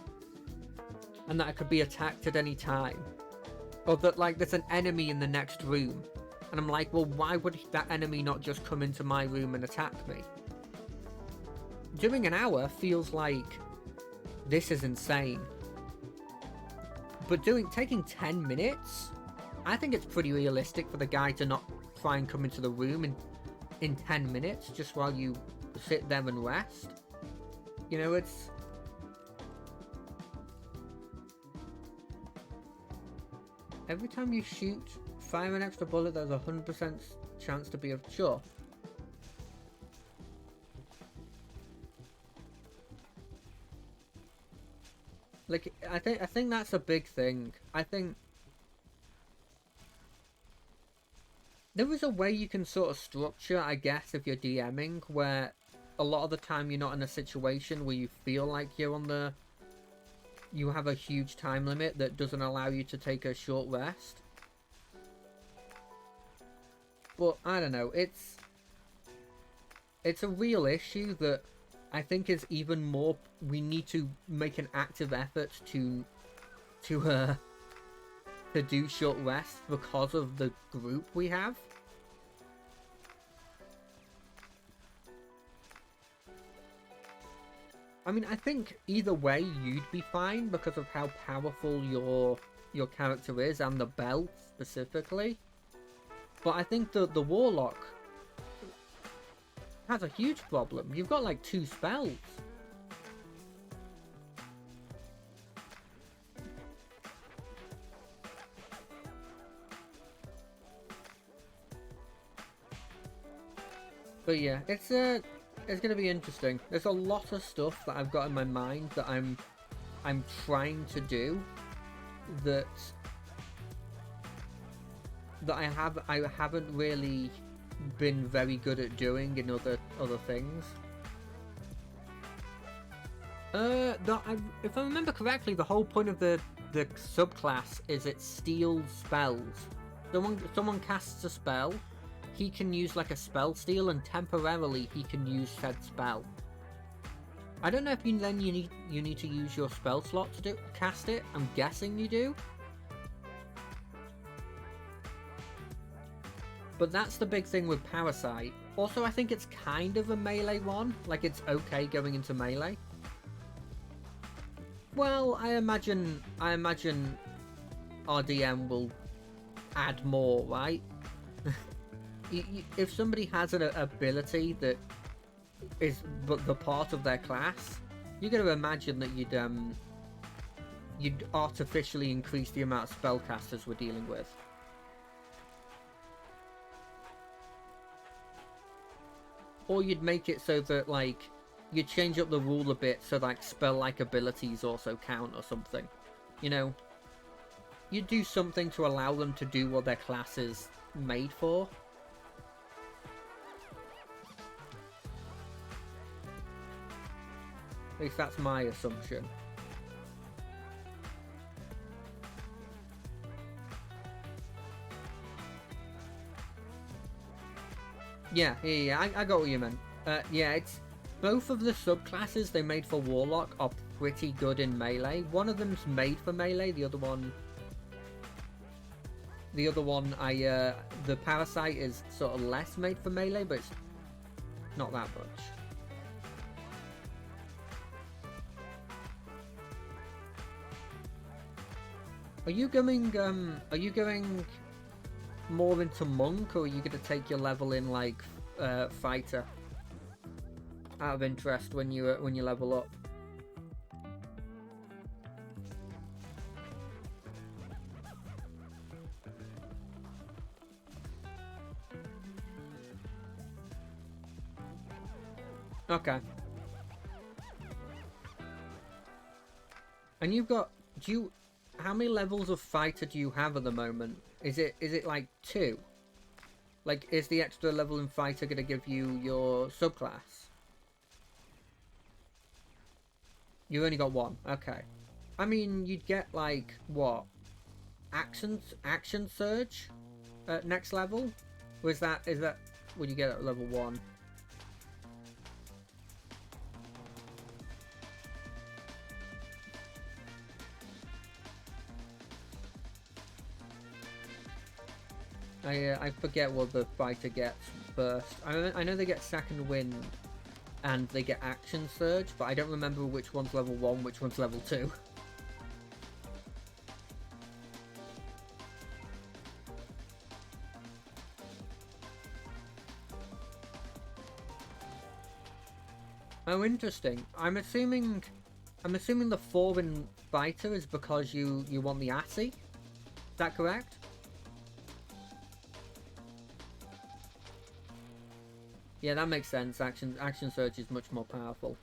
and that I could be attacked at any time. Or that, like, there's an enemy in the next room. And I'm like, well, why would that enemy not just come into my room and attack me? Doing an hour feels like, this is insane. But taking 10 minutes, I think it's pretty realistic for the guy to not try and come into the room in 10 minutes, just while you sit there and rest. You know, it's... Every time you fire an extra bullet, there's a 100% chance to be a... Sure. Like, I think that's a big thing. I think... There is a way you can sort of structure, I guess, if you're DMing, where a lot of the time you're not in a situation where you feel like you're on the... You have a huge time limit that doesn't allow you to take a short rest. But, I don't know, it's a real issue that I think is even more... We need to make an active effort to do short rests because of the group we have. I mean, I think either way you'd be fine because of how powerful your character is and the belt specifically. But I think the Warlock has a huge problem. You've got like 2 spells. But yeah, it's gonna be interesting. There's a lot of stuff that I've got in my mind that I'm trying to do that I haven't really been very good at doing in other things. If I remember correctly, the whole point of the subclass is it steals spells. Someone casts a spell, he can use like a spell steal, and temporarily he can use said spell. I don't know if you need to use your spell slot to cast it. I'm guessing you do. But that's the big thing with Parasite. Also, I think it's kind of a melee one. Like, it's okay going into melee. Well, I imagine RDM will add more, right? If somebody has an ability that is the part of their class, you're going to imagine that you'd artificially increase the amount of spellcasters we're dealing with. Or you'd make it so that, like, you change up the rule a bit so, like, spell-like abilities also count or something. You know? You do something to allow them to do what their class is made for. At least that's my assumption. Yeah, I got what you meant. Yeah, it's both of the subclasses they made for Warlock are pretty good in melee. One of them's made for melee, the other one, the Parasite is sort of less made for melee, but it's not that much. Are you going more into monk, or are you going to take your level in like fighter? Out of interest, when you level up. Okay. And you've got, how many levels of fighter do you have at the moment? Is it like 2? Like, is the extra level in fighter going to give you your subclass? You only got 1. Okay. I mean, you'd get like what? Action surge at next level? Or is that when you get at level 1? I forget what the fighter gets first. I know they get second wind and they get action surge, but I don't remember which one's level 1, which one's level 2. Oh, interesting. I'm assuming the 4 in fighter is because you want the ASI. Is that correct? Yeah, that makes sense. Action surge is much more powerful.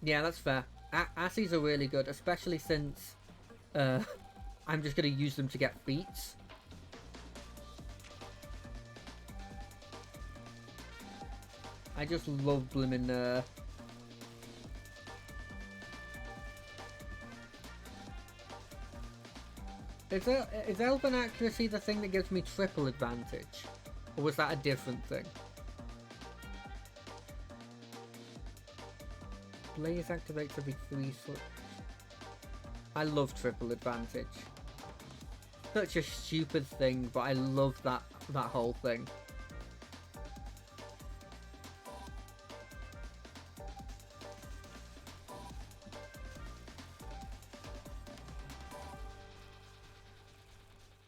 Yeah, that's fair. ASIs are really good, especially since I'm just going to use them to get feats. I just love blimmin' Is Elven Accuracy the thing that gives me triple advantage? Or was that a different thing? Blaze activates every 3 slots. I love triple advantage. Such a stupid thing, but I love that whole thing.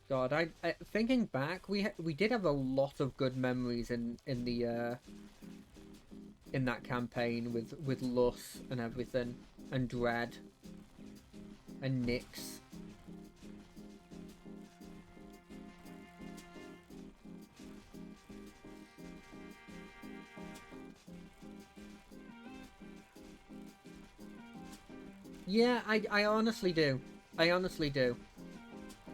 God, I thinking back, we did have a lot of good memories in that campaign with Lus and everything, and Dread and Nyx. Yeah, I honestly do. I honestly do.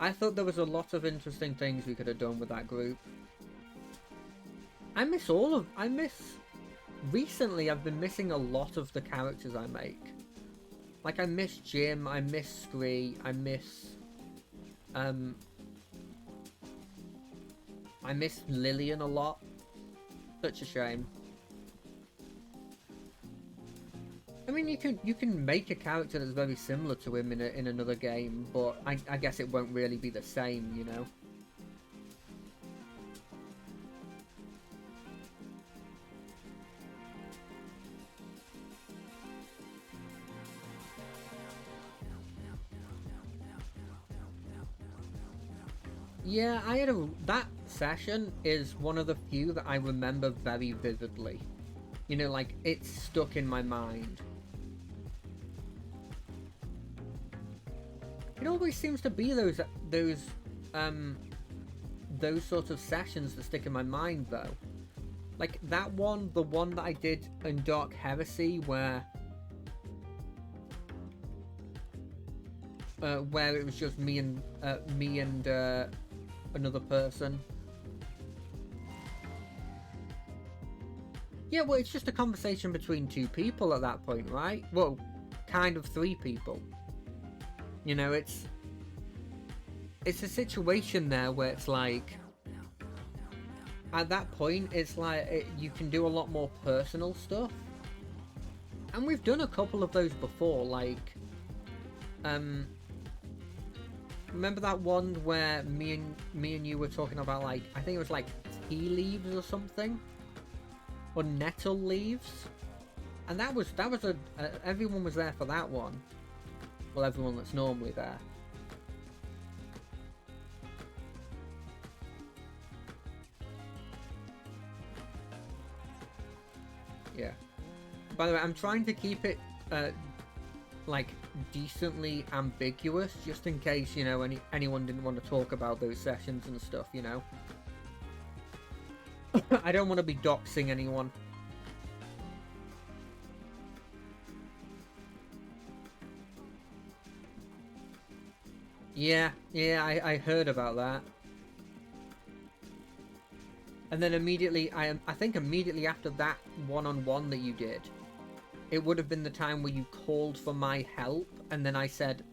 I thought there was a lot of interesting things we could have done with that group. Recently I've been missing a lot of the characters I make. Like, I miss Jim, I miss Scree, I miss I miss Lillian a lot. Such a shame. I mean, you can make a character that's very similar to him in another game, but I guess it won't really be the same, you know? Yeah, that session is one of the few that I remember very vividly. You know, like, it's stuck in my mind. It always seems to be those sorts of sessions that stick in my mind, though. Like that one, the one that I did in Dark Heresy, where it was just me and another person. Yeah, well, it's just a conversation between two people at that point, right? Well, kind of three people. You know, it's a situation there where it's like, at that point, it's like you can do a lot more personal stuff. And we've done a couple of those before, like, remember that one where me and you were talking about, like, I think it was like tea leaves or something? Or nettle leaves? And that was everyone was there for that one. Well, everyone that's normally there. Yeah. By the way, I'm trying to keep it, like, decently ambiguous, just in case, you know, anyone didn't want to talk about those sessions and stuff, you know? I don't want to be doxing anyone. Yeah, I heard about that. And then immediately, I think immediately after that one-on-one that you did, it would have been the time where you called for my help, and then I said,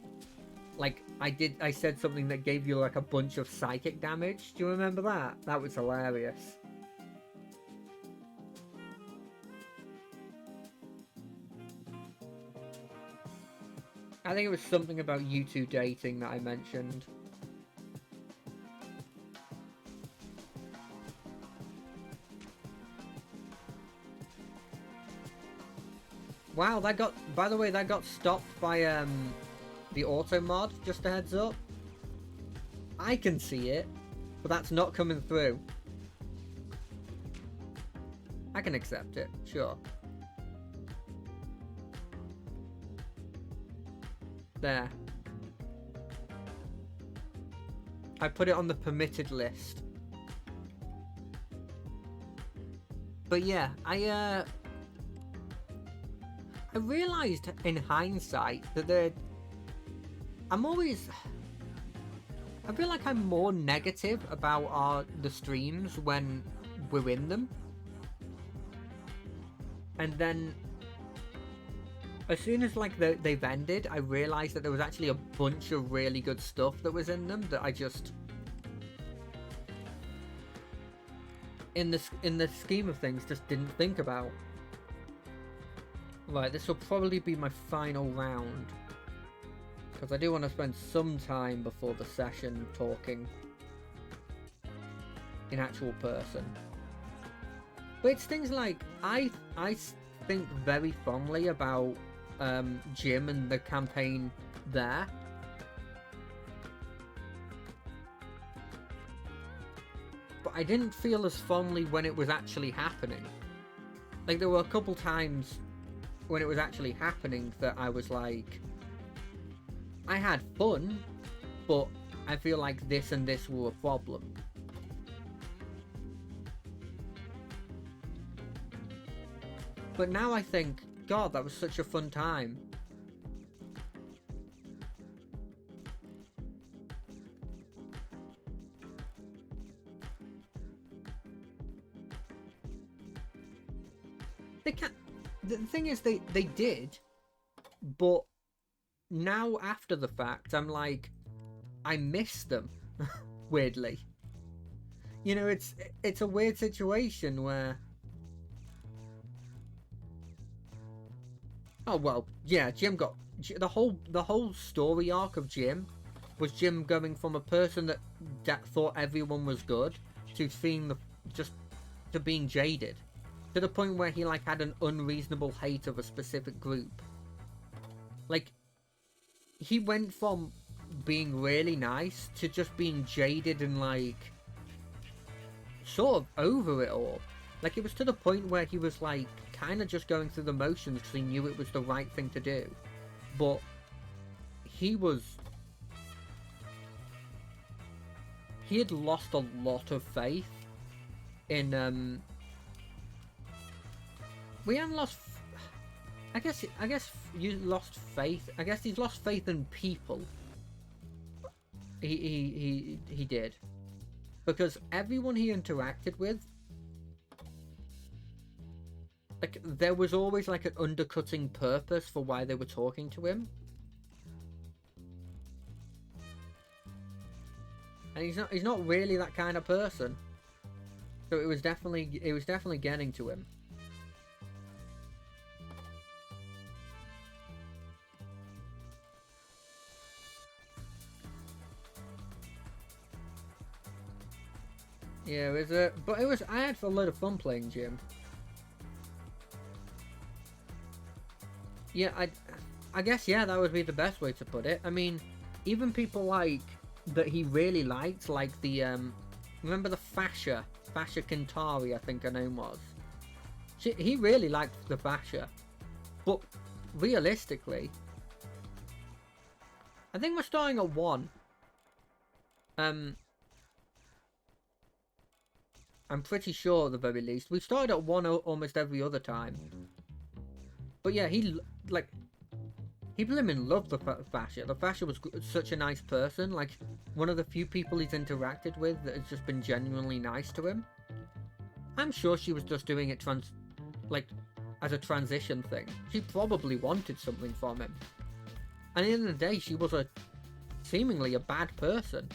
like, I said something that gave you, like, a bunch of psychic damage. Do you remember that? That was hilarious. I think it was something about you two dating that I mentioned. Wow, that got, by the way, that got stopped by the auto mod, just a heads up. I can see it, but that's not coming through. I can accept it, sure. There. I put it on the permitted list. But yeah, I realized in hindsight that I feel like I'm more negative about the streams when we're in them. And then as soon as, like, they've ended, I realized that there was actually a bunch of really good stuff that was in them that I just, in the scheme of things, just didn't think about. Right, this will probably be my final round, because I do want to spend some time before the session talking in actual person. But it's things like, I think very fondly about Jim and the campaign there. But I didn't feel as fondly when it was actually happening. Like, there were a couple times when it was actually happening that I was like, I had fun, but I feel like this and this were a problem. But now I think, God, that was such a fun time. They can't. The thing is, they did, but now after the fact, I'm like, I miss them, weirdly. You know, it's a weird situation where. Oh well, yeah. Jim got the whole story arc of Jim was Jim going from a person that thought everyone was good to seeing just to being jaded, to the point where he like had an unreasonable hate of a specific group. Like, he went from being really nice to just being jaded and like sort of over it all. Like, it was to the point where he was like kind of just going through the motions because he knew it was the right thing to do, but he had lost a lot of faith in we haven't lost. I guess you lost faith. I guess he's lost faith in people. He did, because everyone he interacted with, like, there was always like an undercutting purpose for why they were talking to him, and he's not really that kind of person. So it was definitely getting to him. Yeah, but I had a lot of fun playing Jim. Yeah, I guess, yeah, that would be the best way to put it. I mean, even people like that he really liked, like the remember the Fascia Kintari, I think her name was. He really liked the Fascia, but realistically, I think we're starting at 1. I'm pretty sure at the very least. We've started at 1 almost every other time. But yeah, he blimmin' loved the Fascia. The Fascia was such a nice person. Like, one of the few people he's interacted with that has just been genuinely nice to him. I'm sure she was just doing it as a transition thing. She probably wanted something from him. And at the end of the day, she was seemingly a bad person.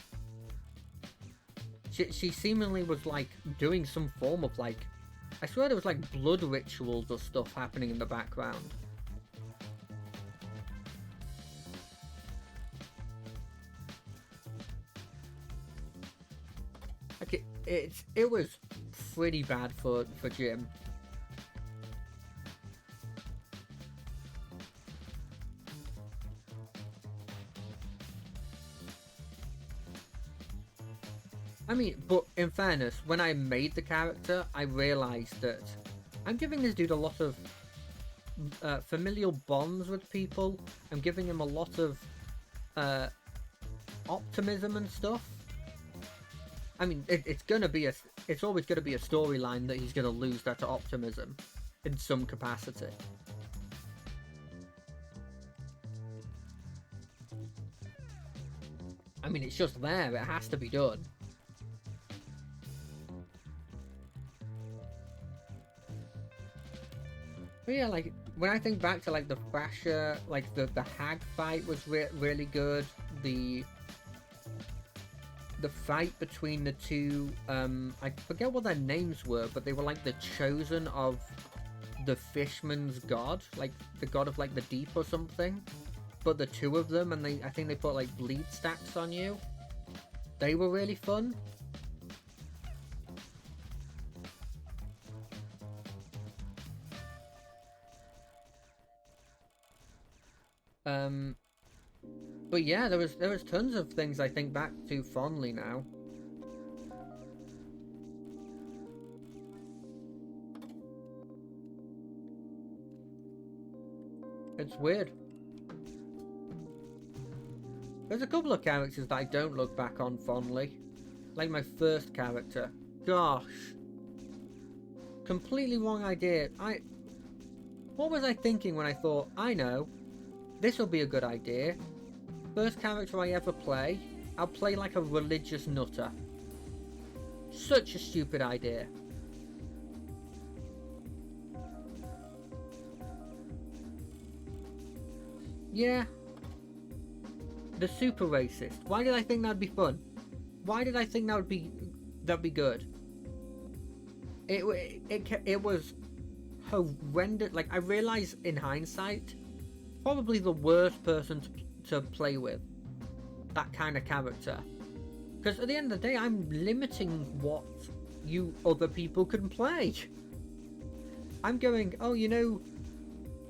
She seemingly was like doing some form of like, I swear there was like blood rituals or stuff happening in the background. Like it was pretty bad for Jim. I mean, but in fairness, when I made the character, I realised that I'm giving this dude a lot of familial bonds with people. I'm giving him a lot of optimism and stuff. I mean, it's always gonna be a storyline that he's gonna lose that optimism in some capacity. I mean, it's just there. It has to be done. But yeah, like, when I think back to like the Fascia, like the hag fight was really good. The fight between the two, I forget what their names were, but they were like the chosen of the Fishman's god, like the god of like the deep or something. But the two of them, and I think they put like bleed stacks on you. They were really fun. But yeah, there was tons of things I think back to fondly now. It's weird. There's a couple of characters that I don't look back on fondly. Like my first character. Gosh. Completely wrong idea. What was I thinking when I thought, I know, this will be a good idea. First character I ever play, I'll play like a religious nutter. Such a stupid idea. Yeah. The super racist. Why did I think that'd be fun? Why did I think that would be That'd be good. It was horrendous. Like, I realize in hindsight, probably the worst person to play with that kind of character. Because at the end of the day, I'm limiting what you other people can play. I'm going, oh, you know,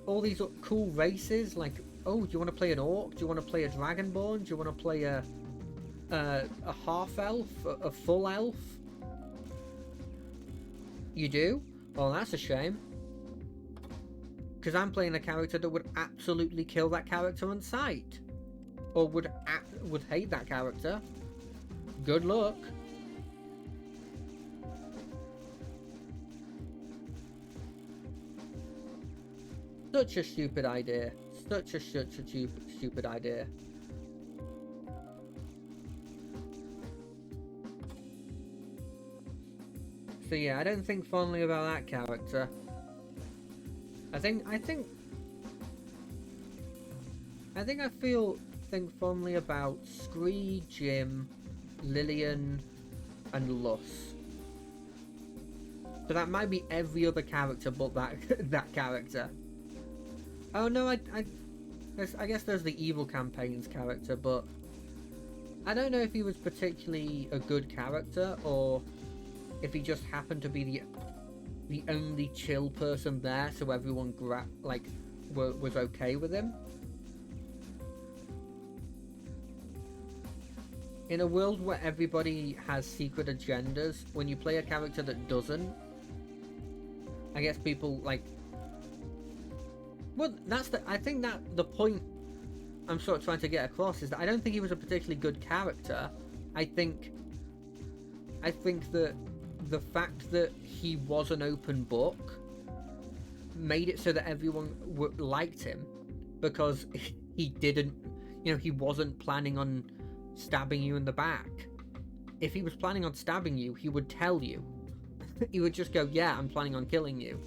all these cool races, like, oh, do you want to play an orc? Do you want to play a dragonborn? Do you want to play a half elf? A full elf? You do? Oh, that's a shame. Because I'm playing a character that would absolutely kill that character on sight. Or would hate that character. Good luck. Such a stupid idea. Such a stupid idea. So yeah, I don't think fondly about that character. I think I think I think fondly about Scree, Jim, Lillian, and Lus. So that might be every other character but that character. Oh no, I guess there's the evil campaigns character, but I don't know if he was particularly a good character or if he just happened to be the only chill person there, so everyone was okay with him. In a world where everybody has secret agendas, when you play a character that doesn't, I guess people like. Well, I think that the point I'm sort of trying to get across is that I don't think he was a particularly good character. I think that the fact that he was an open book made it so that everyone liked him, because he didn't, he wasn't planning on stabbing you in the back. If he was planning on stabbing you, he would tell you. He would just go, yeah, I'm planning on killing you,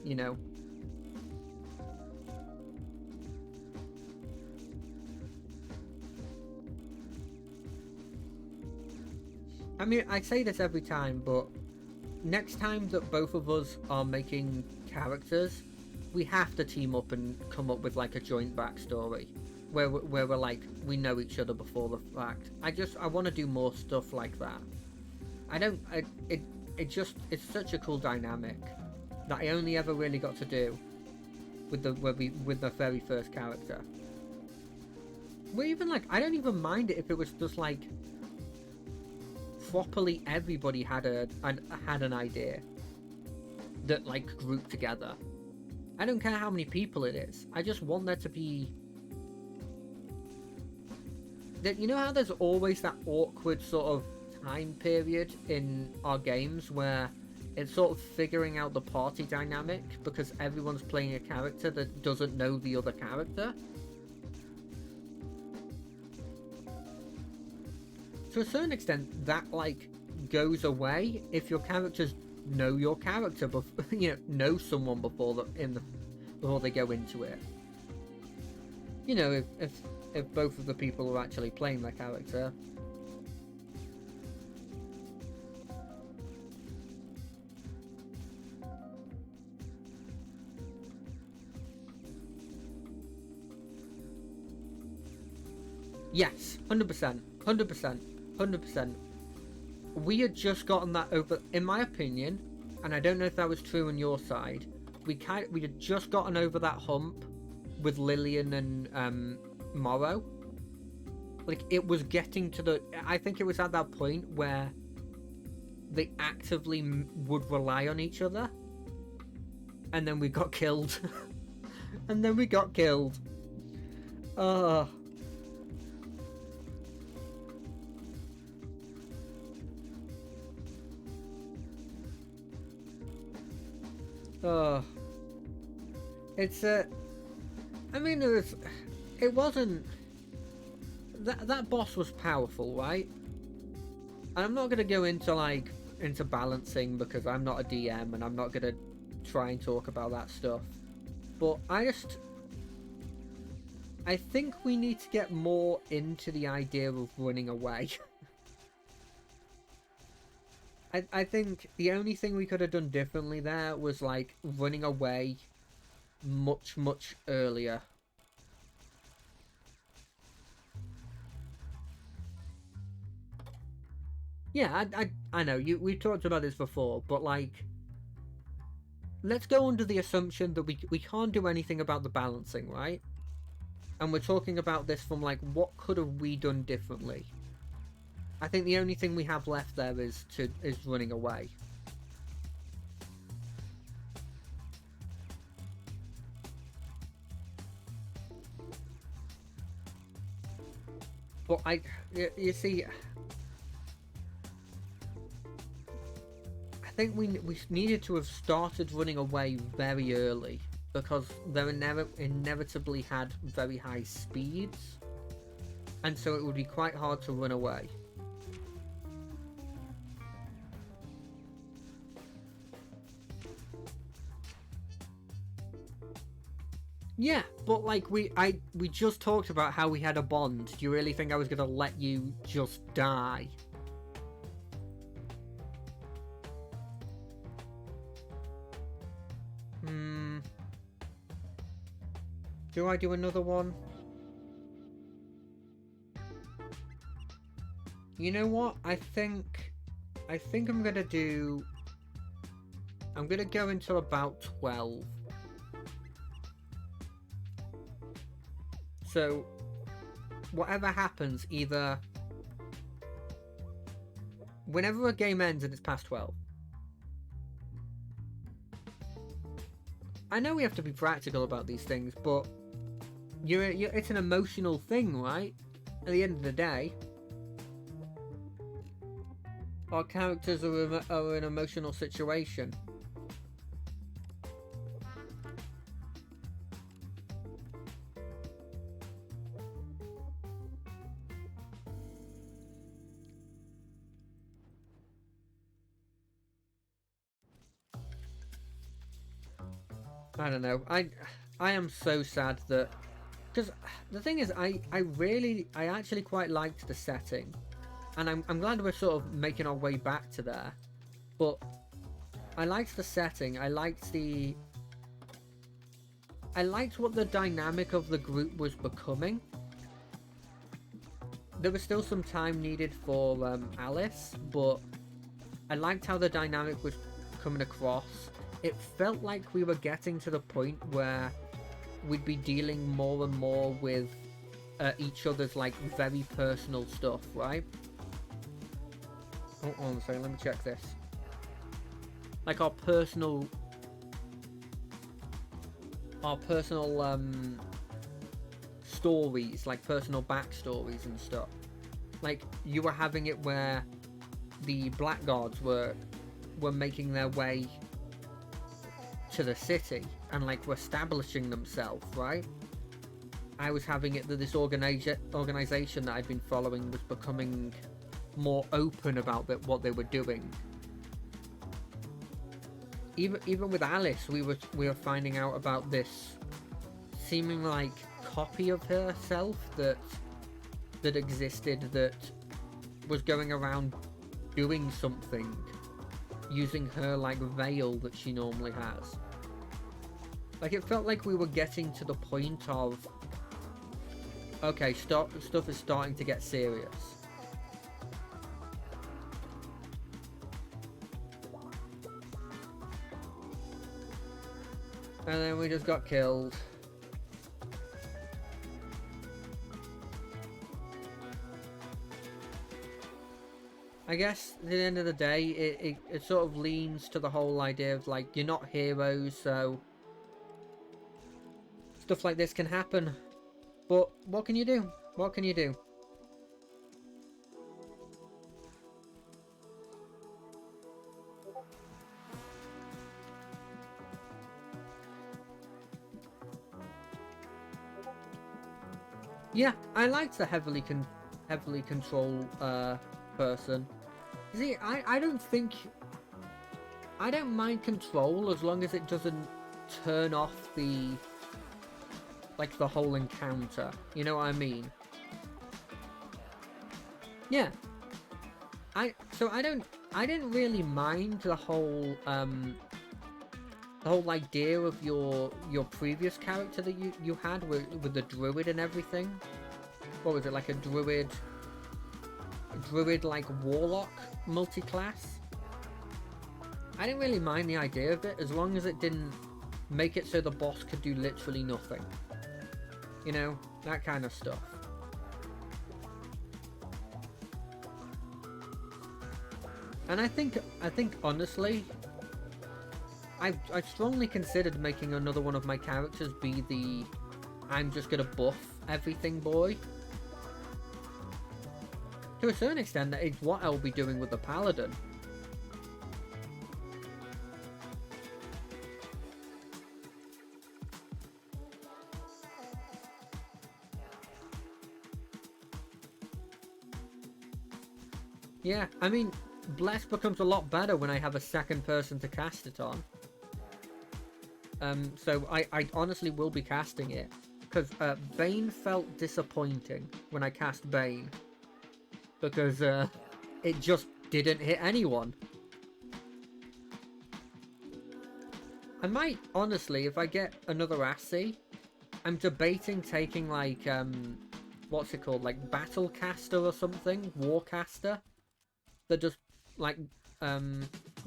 I mean, I say this every time, but next time that both of us are making characters, we have to team up and come up with like a joint backstory where we're like, we know each other before the fact. I want to do more stuff like that. It's such a cool dynamic that I only ever really got to do with the very first character. Where even like, I don't even mind it if it was just like properly everybody had an idea that like grouped together. I don't care how many people it is. I just want there to be that. You know how there's always that awkward sort of time period in our games where it's sort of figuring out the party dynamic because everyone's playing a character that doesn't know the other character. To a certain extent, that like goes away if your characters know your character, know someone before they go into it. If both of the people are actually playing their character. Yes, 100%, 100%. 100%. We had just gotten that over, in my opinion, and I don't know if that was true on your side. We had just gotten over that hump with Lillian and Morrow. Like, it was getting to I think it was at that point where they actively would rely on each other, and then we got killed. And then we got killed. I mean, it wasn't, that boss was powerful, right? And I'm not gonna go into balancing because I'm not a DM and I'm not gonna try and talk about that stuff. But I think we need to get more into the idea of running away. I think the only thing we could have done differently there was like running away much earlier. Yeah, I know we talked about this before, but like, let's go under the assumption that we can't do anything about the balancing, right? And we're talking about this from like, what could have we done differently? I think the only thing we have left there is running away. But you see, I think we needed to have started running away very early because they inevitably had very high speeds, and so it would be quite hard to run away. Yeah, but like we just talked about how we had a bond. Do you really think I was gonna let you just die? Do I do another one? You know what? I think I'm gonna do. I'm gonna go until about 12. So, whatever happens, either whenever a game ends and it's past 12. I know we have to be practical about these things, but it's an emotional thing, right? At the end of the day, our characters are in an emotional situation. I don't know. I am so sad that, because the thing is, I actually quite liked the setting, and I'm glad we're sort of making our way back to there. But I liked the setting. I liked what the dynamic of the group was becoming. There was still some time needed for Alice, but I liked how the dynamic was coming across. It felt like we were getting to the point where we'd be dealing more and more with each other's like very personal stuff, right? Oh, hold on a second, let me check this. Like our personal stories, like personal backstories and stuff. Like you were having it where the Blackguards were making their way to the city and like were establishing themselves, right? I was having it that this organization that I'd been following was becoming more open about what they were doing. Even with Alice, we were finding out about this seeming like copy of herself that existed, that was going around doing something using her like veil that she normally has. Like it felt like we were getting to the point of, okay, stuff is starting to get serious. And then we just got killed. I guess at the end of the day, it sort of leans to the whole idea of like, you're not heroes, so stuff like this can happen. But what can you do? What can you do? Yeah, I liked the heavily control person. See, I don't mind control as long as it doesn't turn off the whole encounter. You know what I mean? Yeah. I I didn't really mind the whole idea of your previous character that you had with the druid and everything. What was it, like a druid like warlock multi-class? I didn't really mind the idea of it as long as it didn't make it so the boss could do literally nothing. You know, that kind of stuff. And I think honestly, I strongly considered making another one of my characters be the I'm just gonna buff everything boy. To a certain extent, that is what I'll be doing with the paladin. Yeah, I mean, Bless becomes a lot better when I have a second person to cast it on. So I honestly will be casting it. Because Bane felt disappointing when I cast Bane. Because it just didn't hit anyone. I might, honestly, if I get another Assy, I'm debating taking like, what's it called? Like Battlecaster or something? Warcaster? That just, like,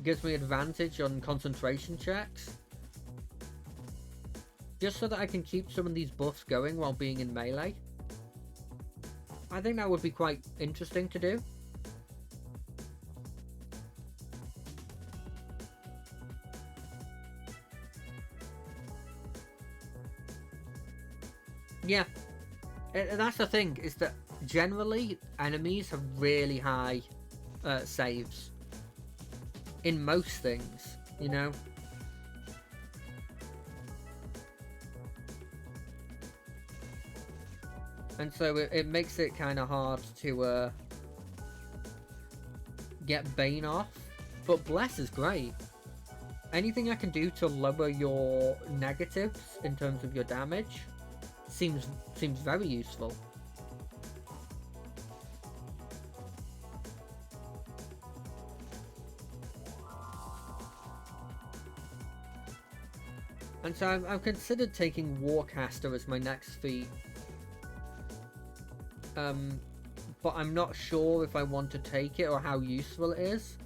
gives me advantage on concentration checks. Just so that I can keep some of these buffs going while being in melee. I think that would be quite interesting to do. Yeah. And that's the thing, is that generally enemies have really high saves. In most things, you know? And so it makes it kind of hard to get Bane off. But Bless is great. Anything I can do to lower your negatives in terms of your damage seems very useful. And so I've considered taking Warcaster as my next feat. But I'm not sure if I want to take it or how useful it is.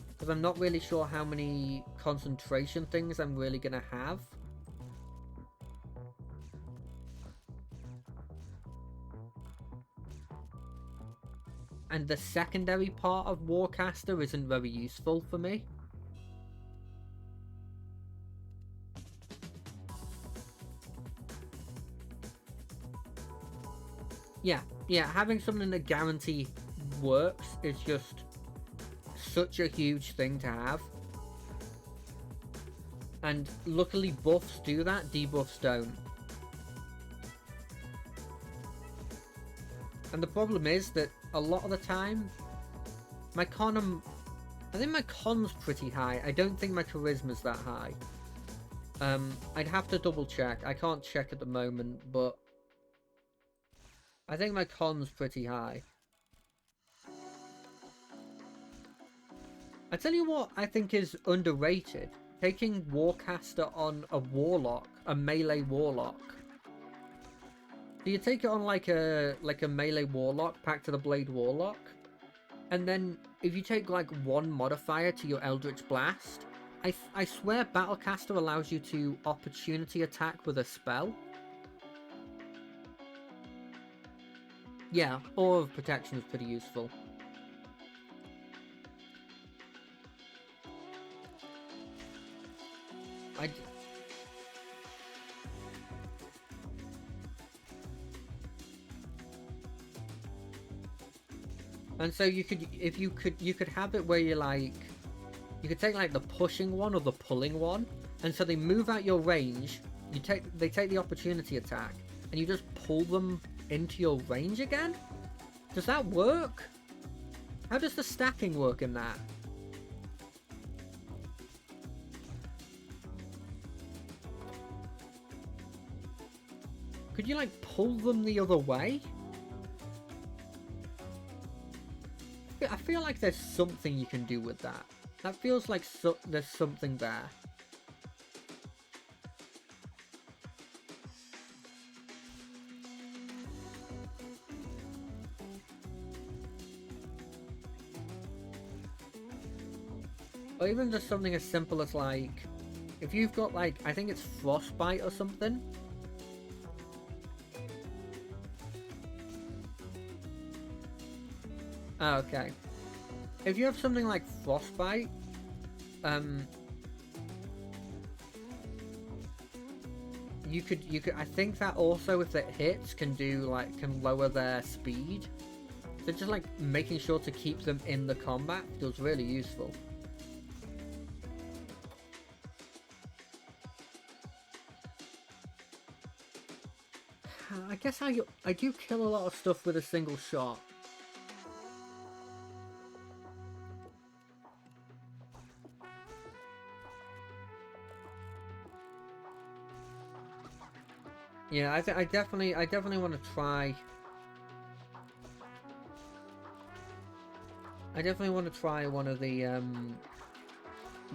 Because I'm not really sure how many concentration things I'm really going to have. And the secondary part of Warcaster isn't very useful for me. Yeah, having something that guarantee works is just such a huge thing to have. And luckily buffs do that, debuffs don't. And the problem is that a lot of the time, I think my con's pretty high. I don't think my charisma's that high. I'd have to double check. I can't check at the moment, but I think my con's pretty high. I tell you what I think is underrated. Taking Warcaster on a Warlock, a melee Warlock. Do you take it on like a melee Warlock, Pact to the Blade Warlock? And then if you take like one modifier to your Eldritch Blast, I swear Battlecaster allows you to opportunity attack with a spell. Yeah, Aura of Protection is pretty useful. And so you could have it where you could take like the pushing one or the pulling one, and so they move out your range. They take the opportunity attack, and you just pull them into your range again? Does that work? How does the stacking work in that? Could you like pull them the other way? I feel like there's something you can do with that. That feels like there's something there. Or even just something as simple as like, if you've got like, I think it's frostbite or something. Oh, okay. If you have something like frostbite, you could, I think that also if it hits can lower their speed. So just like making sure to keep them in the combat feels really useful. I guess I do kill a lot of stuff with a single shot. Yeah, I definitely want to try. I definitely want to try one of the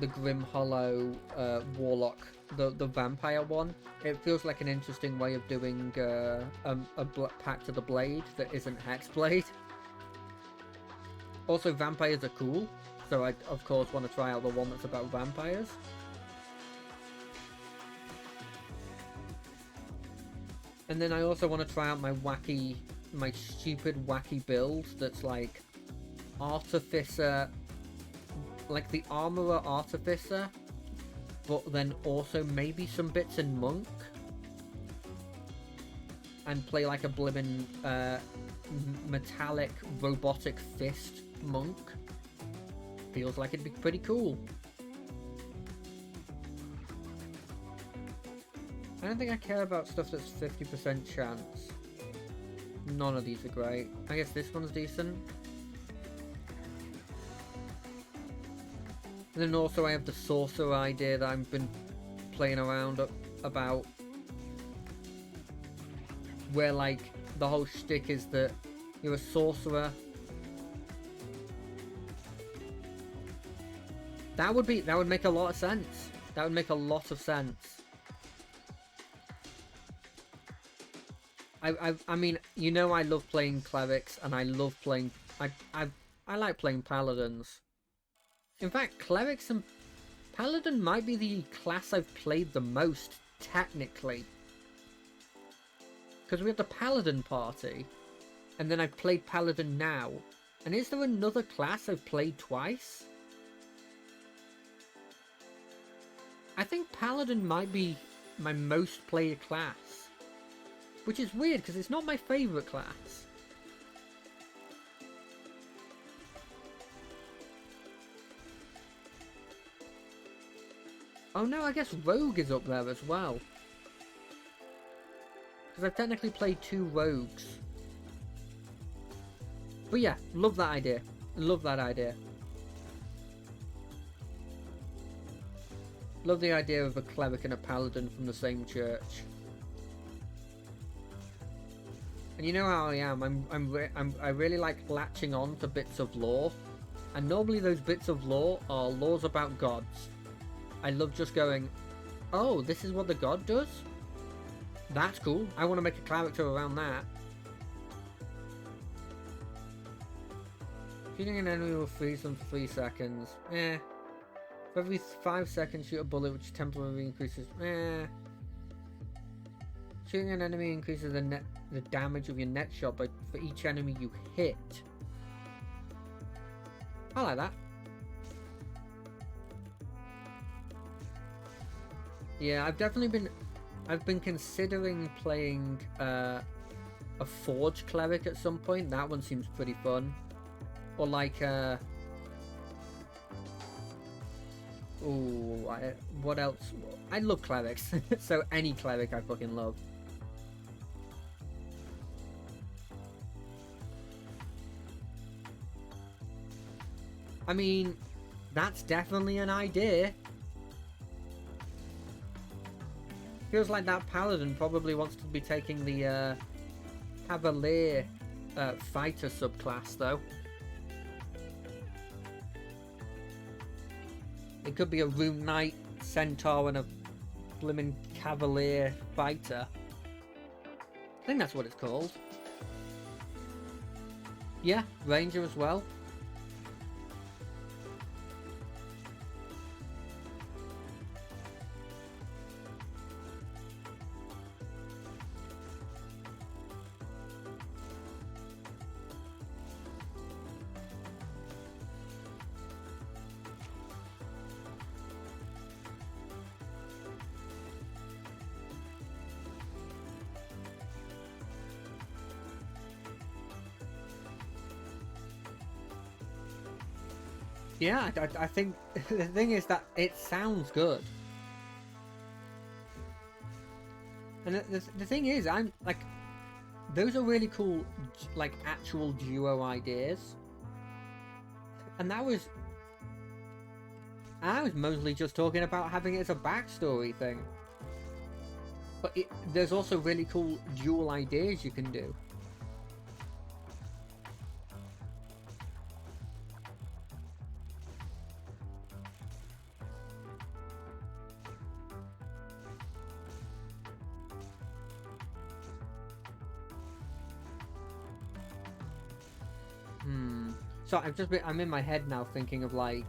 Grim Hollow Warlock, the vampire one. It feels like an interesting way of doing a Pact of the Blade that isn't Hexblade. Also, vampires are cool, so I of course want to try out the one that's about vampires. And then I also want to try out my stupid wacky build that's like Artificer, like the Armorer Artificer, but then also maybe some bits in Monk, and play like a blimmin' metallic robotic fist Monk. Feels like it'd be pretty cool. I don't think I care about stuff that's 50% chance. None of these are great. I guess this one's decent. And then also I have the sorcerer idea that I've been playing around about. Where like the whole shtick is that you're a sorcerer. That would make a lot of sense. That would make a lot of sense. I mean, you know, I love playing clerics, and I love playing. I like playing paladins. In fact, clerics and paladin might be the class I've played the most technically, because we have the paladin party, and then I've played paladin now. And is there another class I've played twice? I think paladin might be my most played class. Which is weird, because it's not my favourite class. Oh no, I guess Rogue is up there as well. Because I've technically played 2 Rogues. But yeah, love that idea. Love that idea. Love the idea of a cleric and a paladin from the same church. And you know how I am. I really like latching on to bits of lore, and normally those bits of lore are laws about gods. I love just going, oh, this is what the god does? That's cool. I want to make a character around that. Shooting an enemy will freeze them for 3 seconds. Eh. For every 5 seconds, shoot a bullet which temporarily increases. Eh. Shooting an enemy increases the damage of your net shot for each enemy you hit. I like that. Yeah, I've been considering playing a Forge Cleric at some point. That one seems pretty fun. Or like ooh, what else? I love clerics. So any cleric I fucking love. I mean, that's definitely an idea. Feels like that paladin probably wants to be taking the Cavalier fighter subclass, though. It could be a Rune Knight, Centaur, and a blimmin' Cavalier Fighter. I think that's what it's called. Yeah, Ranger as well. Yeah, I think the thing is that it sounds good. And the thing is, I'm like, those are really cool, like, actual duo ideas. And I was mostly just talking about having it as a backstory thing. But there's also really cool dual ideas you can do. So I'm in my head now thinking of like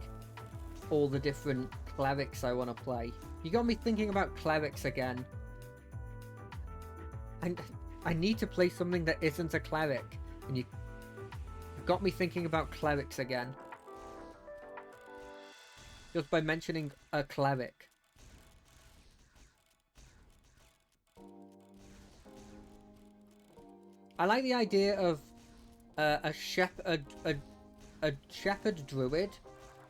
all the different clerics I want to play. You got me thinking about clerics again. And I need to play something that isn't a cleric. And you got me thinking about clerics again. Just by mentioning a cleric. I like the idea of a shepherd druid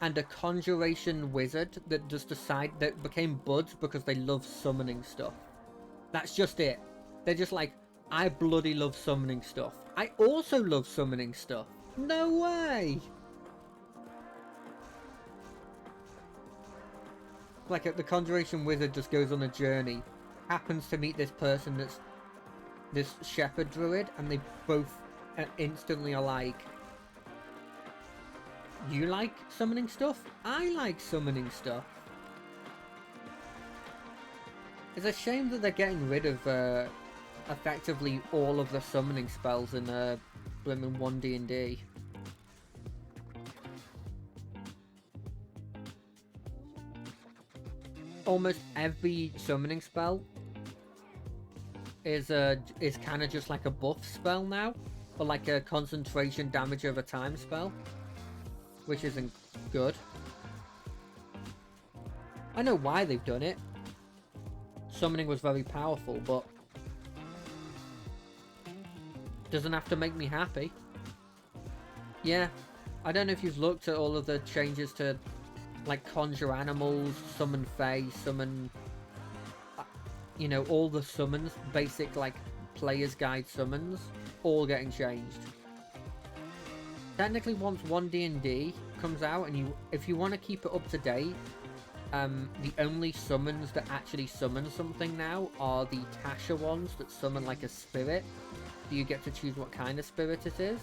and a conjuration wizard that just that became buds because they love summoning stuff. That's just it. They're just like, I bloody love summoning stuff. I also love summoning stuff. No way! Like the conjuration wizard just goes on a journey, happens to meet this person that's this shepherd druid, and they both instantly are like, you like summoning stuff? I like summoning stuff. It's a shame that they're getting rid of effectively all of the summoning spells in blimmin' 1 D&D. Almost every summoning spell is kind of just like a buff spell now, or like a concentration damage over time spell, which isn't good. I know why they've done it. Summoning was very powerful, but doesn't have to make me happy. Yeah, I don't know if you've looked at all of the changes to like conjure animals, summon fae, summon, you know, all the summons, basic like player's guide summons, all getting changed. Technically, once 1 D&D comes out, and if you want to keep it up to date, the only summons that actually summon something now are the Tasha ones that summon like a spirit. You get to choose what kind of spirit it is.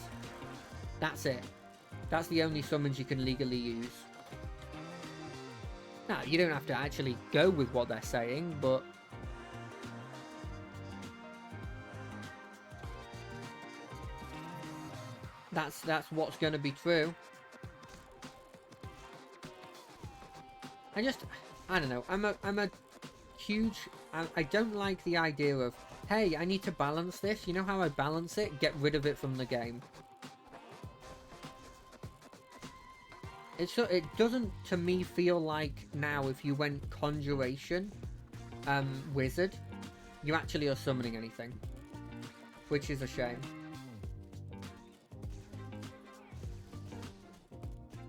That's it. That's the only summons you can legally use. Now, you don't have to actually go with what they're saying, but that's what's going to be true. I don't know. I'm a huge. I don't like the idea of, hey, I need to balance this. You know how I balance it? Get rid of it from the game. It doesn't to me feel like now if you went conjuration, wizard, you actually are summoning anything, which is a shame.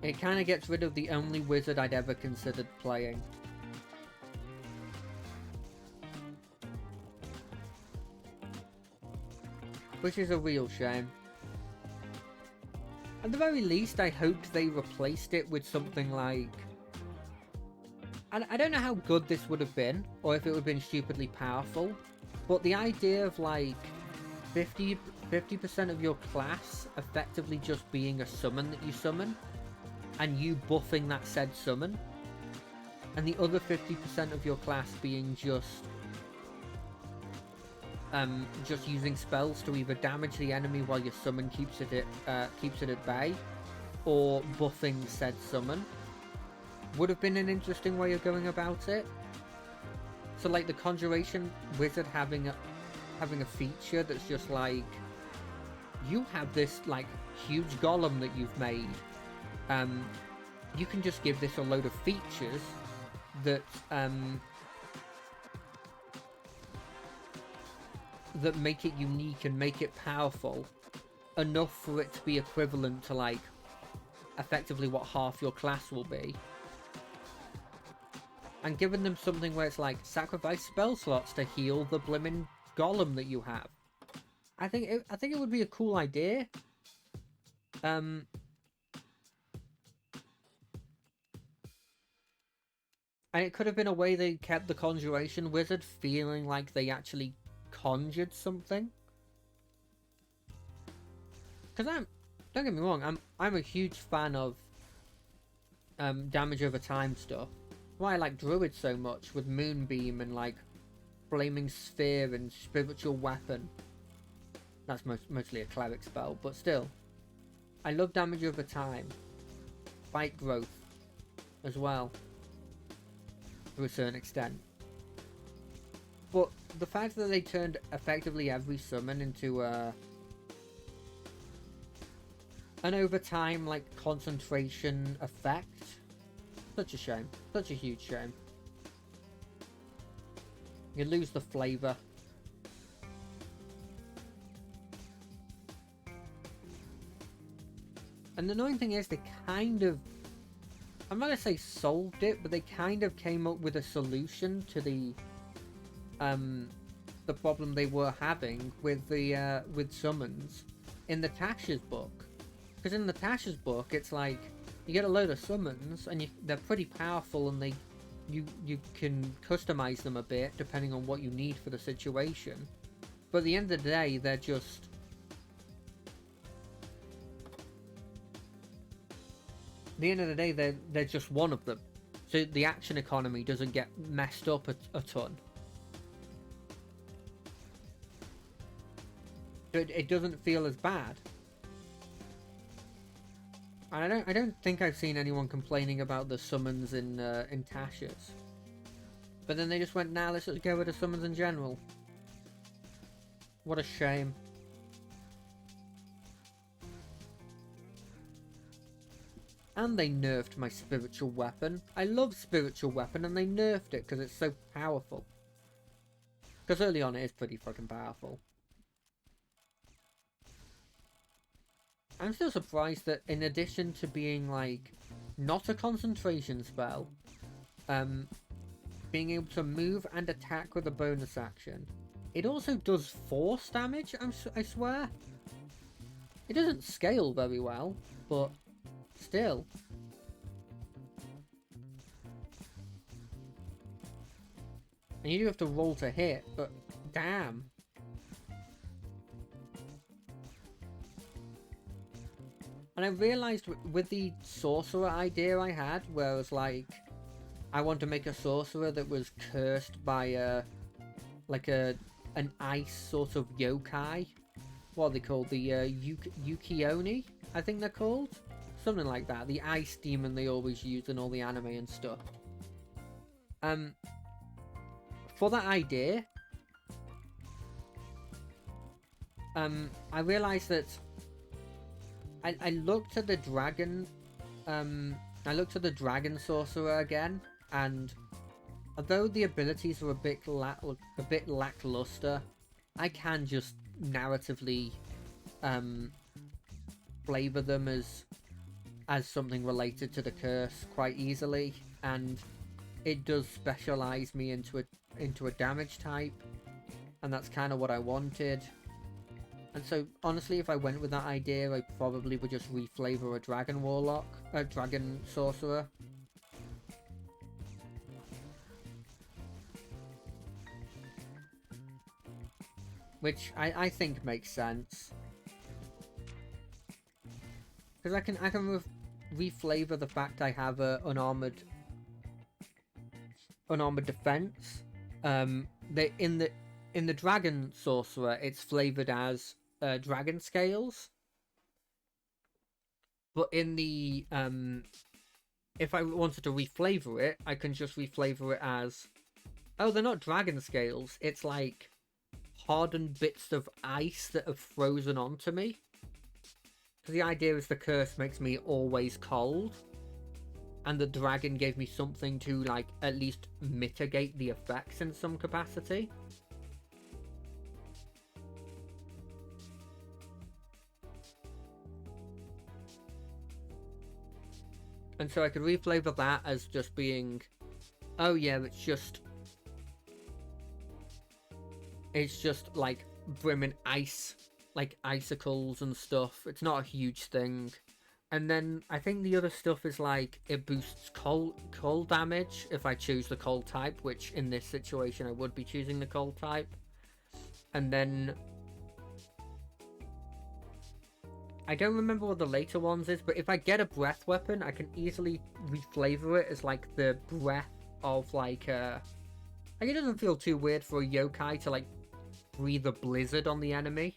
It kind of gets rid of the only wizard I'd ever considered playing. Which is a real shame. At the very least, I hoped they replaced it with something like... I don't know how good this would have been, or if it would have been stupidly powerful, but the idea of like 50% of your class effectively just being a summon that you summon, and you buffing that said summon, and the other 50% of your class being just using spells to either damage the enemy while your summon keeps it at bay, or buffing said summon, would have been an interesting way of going about it. So like the Conjuration Wizard having a feature that's just like, you have this like huge golem that you've made, you can just give this a load of features that that make it unique and make it powerful enough for it to be equivalent to like effectively what half your class will be, and giving them something where it's like sacrifice spell slots to heal the blimmin' golem that you have. I think it would be a cool idea. And it could have been a way they kept the Conjuration Wizard feeling like they actually conjured something. Because don't get me wrong, I'm a huge fan of damage over time stuff. Why I like Druid so much with Moonbeam and like Flaming Sphere and Spiritual Weapon. That's mostly a cleric spell, but still. I love damage over time. Fight growth as well, to a certain extent. But the fact that they turned effectively every summon into an over time like concentration effect, such a shame. Such a huge shame. You lose the flavour. And the annoying thing is they kind of, I'm not going to say solved it, but they kind of came up with a solution to the problem they were having with the with summons in the Tasha's book. Because in the Tasha's book, it's like you get a load of summons and they're pretty powerful, and you can customize them a bit depending on what you need for the situation. But at the end of the day, they're just they're just one of them. So the action economy doesn't get messed up a ton. It doesn't feel as bad. And I don't think I've seen anyone complaining about the summons in Tasha's. But then they just went, nah, let's just go with the summons in general. What a shame. And they nerfed my Spiritual Weapon. I love Spiritual Weapon, and they nerfed it because it's so powerful. Because early on it is pretty fucking powerful. I'm still surprised that in addition to being like not a concentration spell, being able to move and attack with a bonus action, it also does force damage, I swear. It doesn't scale very well, but still. And you do have to roll to hit, but damn. And I realised with the sorcerer idea I had, where it was like, I want to make a sorcerer that was cursed by an ice sort of yokai. What are they called? The Yukioni, I think they're called? Something like that. The ice demon they always use in all the anime and stuff. For that idea, I realised that I looked at the dragon, I looked at the dragon sorcerer again, and although the abilities are a bit lackluster, I can just narratively flavor them as something related to the curse quite easily, and it does specialize me into a damage type, and that's kind of what I wanted. And so, honestly, if I went with that idea, I probably would just reflavor a dragon warlock, a dragon sorcerer. Which I think makes sense. Because I can reflavor the fact I have a unarmored unarmored defense. They in the dragon sorcerer, it's flavored as dragon scales, but in the if I wanted to reflavor it, I can just reflavor it as, oh, they're not dragon scales. It's like hardened bits of ice that have frozen onto me. The idea is the curse makes me always cold, and the dragon gave me something to, like, at least mitigate the effects in some capacity. And so I could reflavor that as just being, oh yeah, it's just like brimming ice, like icicles and stuff. It's not a huge thing. And then I think the other stuff is like it boosts cold damage if I choose the cold type, which in this situation I would be choosing the cold type. And then I don't remember what the later ones is, but if I get a breath weapon, I can easily reflavor it as like the breath of like it doesn't feel too weird for a yokai to like breathe a blizzard on the enemy.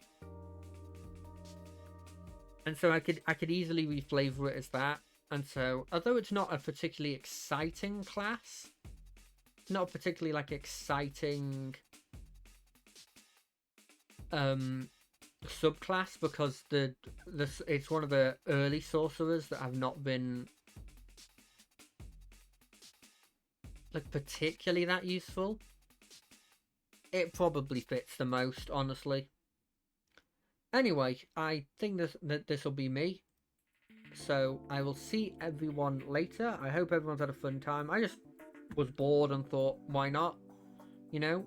And so I could easily reflavor it as that. And so, although it's not a particularly exciting class, not particularly like exciting subclass, because it's one of the early sorcerers that have not been like particularly that useful. It probably fits the most, honestly. Anyway, I think this will be me. So I will see everyone later. I hope everyone's had a fun time. I just was bored and thought, why not? You know?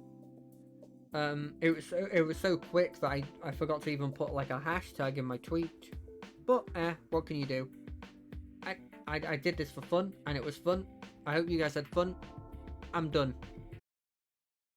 It was so quick that I forgot to even put like a hashtag in my tweet. But what can you do? I did this for fun, and it was fun. I hope you guys had fun. I'm done.